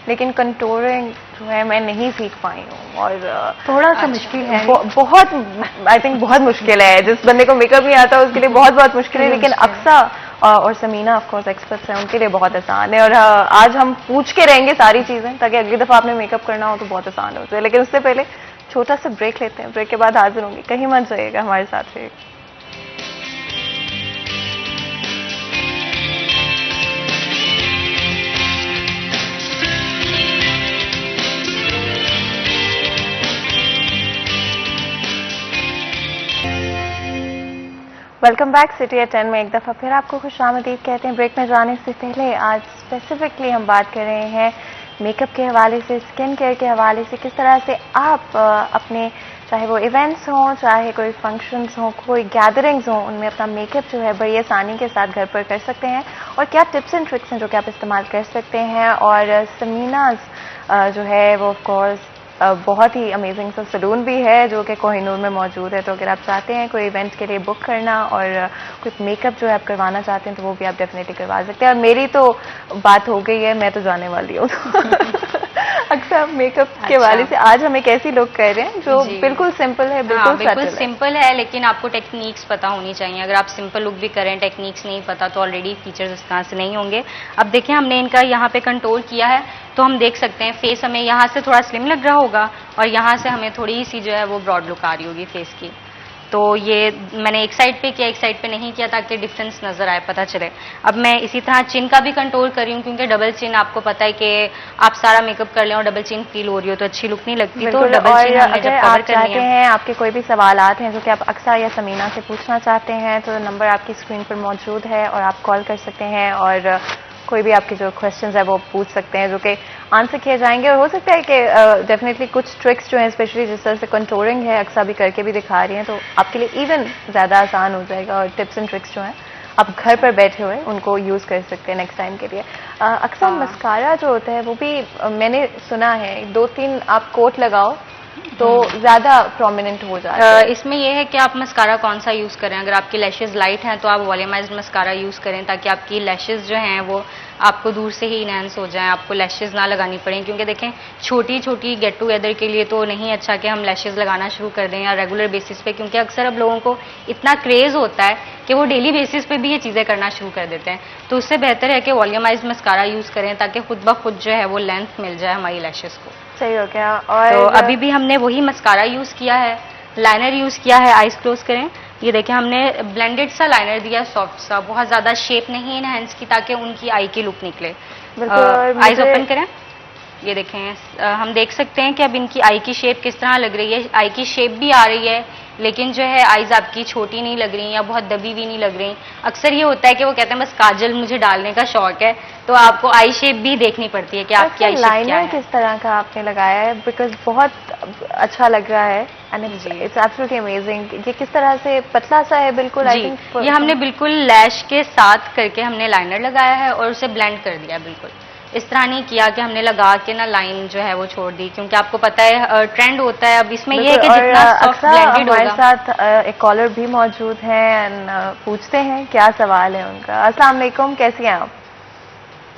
लेकिन कंट्रोलिंग जो है मैं नहीं सीख पाई हूँ, और थोड़ा सा मुश्किल है। बहुत आई थिंक बहुत मुश्किल है। जिस बंदे को मेकअप नहीं आता उसके लिए बहुत बहुत मुश्किल है, लेकिन अक्सा और समीना ऑफ कोर्स एक्सपर्ट्स हैं, उनके लिए बहुत आसान है। और आज हम पूछ के रहेंगे सारी चीजें ताकि अगली दफा आपने मेकअप करना हो तो बहुत आसान हो जाए। लेकिन उससे पहले छोटा सा ब्रेक लेते हैं, ब्रेक के बाद हाजिर होंगे, कहीं मत जाइएगा, हमारे साथ रहिएगा। वेलकम बैक सिटी एट 10 में एक दफ़ा फिर आपको खुशामदीद कहते हैं। ब्रेक में जाने से पहले आज स्पेसिफिकली हम बात कर रहे हैं मेकअप के हवाले से, स्किन केयर के हवाले से, किस तरह से आप अपने चाहे वो इवेंट्स हों, चाहे कोई फंक्शंस हों, कोई गैदरिंग्स हों, उनमें अपना मेकअप जो है बड़ी आसानी के साथ घर पर कर सकते हैं, और क्या टिप्स एंड ट्रिक्स हैं जो कि आप इस्तेमाल कर सकते हैं। और समीनाज जो है वो ऑफ कोर्स बहुत ही अमेजिंग सा सलून भी है जो कि कोहिनूर में मौजूद है। तो अगर आप चाहते हैं कोई इवेंट के लिए बुक करना और कुछ मेकअप जो है आप करवाना चाहते हैं तो वो भी आप डेफिनेटली करवा सकते हैं। और मेरी तो बात हो गई है, मैं तो जाने वाली हूँ। अक्सर मेकअप के वाले से आज हम एक ऐसी लुक कर रहे हैं जो बिल्कुल सिंपल है, बिल्कुल सिंपल है, लेकिन आपको टेक्निक्स पता होनी चाहिए। अगर आप सिंपल लुक भी करें, टेक्निक्स नहीं पता तो ऑलरेडी फीचर्स इस तरह से नहीं होंगे। अब देखिए हमने इनका यहाँ पे कंट्रोल किया है तो हम देख सकते हैं फेस हमें यहाँ से थोड़ा स्लिम लग रहा होगा और यहाँ से हमें थोड़ी सी जो है वो ब्रॉड लुक आ रही होगी फेस की। तो ये मैंने एक साइड पे किया, एक साइड पे नहीं किया ताकि डिफरेंस नजर आए, पता चले। अब मैं इसी तरह चिन का भी कंट्रोल कर रही हूँ क्योंकि डबल चिन आपको पता है कि आप सारा मेकअप कर लें और डबल चिन फील हो रही हो तो अच्छी लुक नहीं लगती। तो डबल चिन हमने जब कवर करनी है, आपके कोई भी सवालात हैं जो कि आप अक्सर या समीना से पूछना चाहते हैं तो नंबर आपकी स्क्रीन पर मौजूद है और आप कॉल कर सकते हैं और कोई भी आपके जो क्वेश्चंस है वो पूछ सकते हैं जो कि आंसर किए जाएंगे। और हो सकता है कि डेफिनेटली कुछ ट्रिक्स जो हैं, स्पेशली जिस तरह से कंट्रोलिंग है अक्सर भी करके भी दिखा रही हैं, तो आपके लिए इवन ज़्यादा आसान हो जाएगा। और टिप्स एंड ट्रिक्स जो हैं आप घर पर बैठे हुए उनको यूज़ कर सकते हैं नेक्स्ट टाइम के लिए। अक्सर मस्कारा जो होता है वो भी मैंने सुना है 2-3 आप कोट लगाओ तो ज्यादा प्रोमिनेंट हो जाता है। इसमें यह है कि आप मस्कारा कौन सा यूज करें। अगर आपकी लैशेज लाइट हैं तो आप वॉल्यूमाइज्ड मस्कारा यूज करें ताकि आपकी लैशेज जो हैं वो आपको दूर से ही इनहेंस हो जाएं, आपको लैशेज ना लगानी पड़ें। क्योंकि देखें छोटी छोटी गेट टुगेदर के लिए तो नहीं अच्छा कि हम लैशेज लगाना शुरू कर दें या रेगुलर बेसिस पे, क्योंकि अक्सर अब लोगों को इतना क्रेज होता है कि वो डेली बेसिस पे भी ये चीजें करना शुरू कर देते हैं। तो उससे बेहतर है कि वॉल्यूमाइज्ड मस्कारा यूज करें ताकि खुद ब खुद जो है वो लेंथ मिल जाए हमारी लैशेज को। सही हो गया। और तो अभी भी हमने वही मस्कारा यूज किया है, लाइनर यूज किया है। आईज क्लोज करें, ये देखें हमने ब्लेंडेड सा लाइनर दिया, सॉफ्ट सा, बहुत ज्यादा शेप नहीं इनहेंस की ताकि उनकी आई की लुक निकले। आईज ओपन करें, ये देखें हम देख सकते हैं कि अब इनकी आई की शेप किस तरह लग रही है। आई की शेप भी आ रही है लेकिन जो है आईज आपकी छोटी नहीं लग रही या बहुत दबी हुई नहीं लग रही। अक्सर ये होता है कि वो कहते हैं बस काजल मुझे डालने का शौक है, तो आपको आई शेप भी देखनी पड़ती है कि आपकी आई शेप क्या है। लाइनर किस तरह का आपने लगाया है, बिकॉज बहुत अच्छा लग रहा है एंड इट्स एब्सोल्युटली अमेजिंग। ये किस तरह से पतला सा है बिल्कुल। आई थिंक ये हमने बिल्कुल लैश के साथ करके हमने लाइनर लगाया है और उसे ब्लेंड कर दिया। बिल्कुल इस तरह नहीं किया कि हमने लगा के ना लाइन जो है वो छोड़ दी, क्योंकि आपको पता है ट्रेंड होता है। अब इसमें ये है कि जितना सॉफ्ट ब्लेंडेड होगा। हमारे साथ एक कॉलर भी मौजूद है एंड पूछते हैं क्या सवाल है उनका। अस्सलाम वालेकुम, कैसी हैं आप?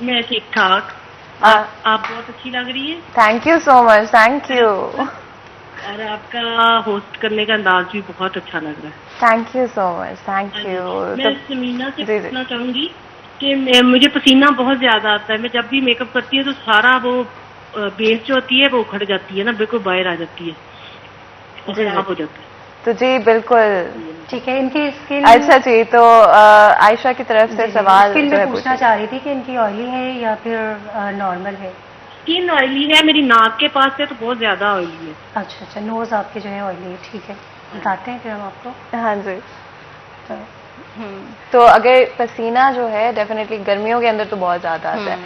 मैं ठीक ठाक। आप बहुत अच्छी लग रही है। Thank you so much, thank you. और आपका होस्ट करने का अंदाज भी बहुत अच्छा लग रहा है। Thank you so much, thank you. मैं समीना से पूछना चाहूंगी कि मुझे पसीना बहुत ज्यादा आता है। मैं जब भी मेकअप करती हूँ तो सारा वो बेस जो होती है वो उखड़ जाती है ना, बिल्कुल बाहर आ जाती है, खराब हो जाता है। तो जी बिल्कुल ठीक है। इनकी स्किन, अच्छा जी, तो आयशा की तरफ से सवाल स्किन जो है में पूछना चाह रही थी कि इनकी ऑयली है या फिर नॉर्मल है। स्किन ऑयली है, मेरी नाक के पास से तो बहुत ज्यादा ऑयली है। अच्छा अच्छा, नोज आपके जो है ऑयली है। ठीक है, बताते हैं फिर हम आपको। हाँ जी। तो अगर पसीना जो है डेफिनेटली गर्मियों के अंदर तो बहुत ज्यादा आता है,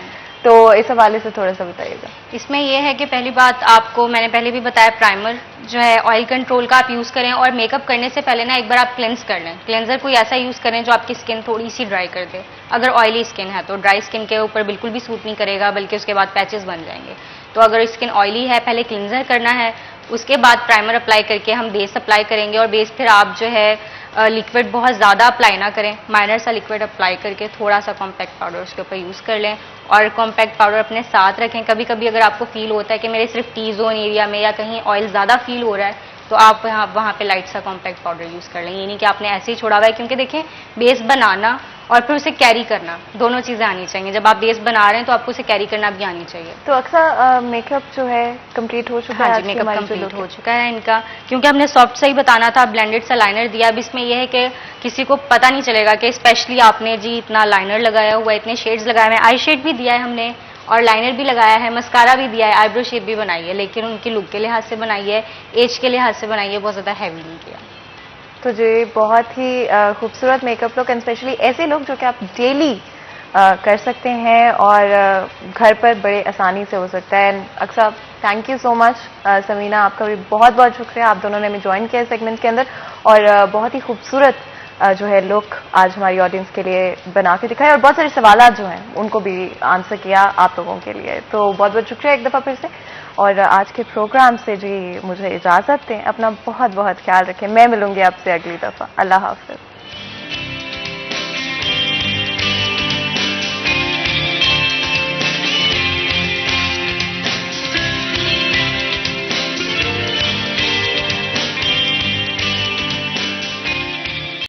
तो इस हवाले से थोड़ा सा बताइएगा। इसमें यह है कि पहली बात आपको मैंने पहले भी बताया, प्राइमर जो है ऑयल कंट्रोल का आप यूज करें और मेकअप करने से पहले ना एक बार आप क्लेंस कर लें। क्लेंजर कोई ऐसा यूज करें जो आपकी स्किन थोड़ी सी ड्राई कर दे। अगर ऑयली स्किन है तो ड्राई स्किन के ऊपर बिल्कुल भी सूट नहीं करेगा, बल्कि उसके बाद पैचेस बन जाएंगे। तो अगर स्किन ऑयली है पहले क्लेंजर करना है, उसके बाद प्राइमर अप्लाई करके हम बेस अप्लाई करेंगे। और बेस फिर आप जो है लिक्विड बहुत ज़्यादा अप्लाई ना करें, माइनर सा लिक्विड अप्लाई करके थोड़ा सा कॉम्पैक्ट पाउडर उसके ऊपर यूज़ कर लें और कॉम्पैक्ट पाउडर अपने साथ रखें। कभी कभी अगर आपको फील होता है कि मेरे सिर्फ टी जोन एरिया में या कहीं ऑयल ज़्यादा फील हो रहा है तो आप वहाँ पे लाइट सा कॉम्पैक्ट पाउडर यूज़ कर लें। ये नहीं कि आपने ऐसे ही छोड़ा हुआ है, क्योंकि देखें बेस बनाना और फिर उसे कैरी करना दोनों चीज़ें आनी चाहिए। जब आप बेस बना रहे हैं तो आपको उसे कैरी करना भी आनी चाहिए। तो अक्सर मेकअप जो है कंप्लीट हो चुका है? हाँ जी, मेकअप कंप्लीट हो चुका है इनका, क्योंकि हमने सॉफ्ट सा ही बताना था, ब्लेंडेड सा लाइनर दिया। अब इसमें यह है कि किसी को पता नहीं चलेगा कि स्पेशली आपने जी इतना लाइनर लगाया हुआ है, इतने शेड्स लगाए हुए हैं। आई शेड भी दिया है हमने और लाइनर भी लगाया है, मस्कारा भी दिया है, आईब्रो शेप भी बनाई है, लेकिन उनकी लुक के लिहाज से बनाई है, एज के लिहाज से बनाई है, बहुत ज़्यादा हैवी नहीं किया। तो जी बहुत ही खूबसूरत मेकअप लुक एंड स्पेशली ऐसे लुक जो कि आप डेली कर सकते हैं और घर पर बड़े आसानी से हो सकता है। अक्सर thank you so much. Sameena आपका भी बहुत बहुत शुक्रिया, आप दोनों ने हमें ज्वाइन किया सेगमेंट के अंदर और बहुत ही खूबसूरत जो है लुक आज हमारी ऑडियंस के लिए बना के दिखाया और बहुत सारे सवाल जो हैं उनको भी आंसर किया आप लोगों के लिए। तो बहुत बहुत शुक्रिया एक दफ़ा फिर से। और आज के प्रोग्राम से जी मुझे इजाज़त दें। अपना बहुत बहुत ख्याल रखें। मैं मिलूंगी आपसे अगली दफ़ा। अल्लाह हाफ़िज़।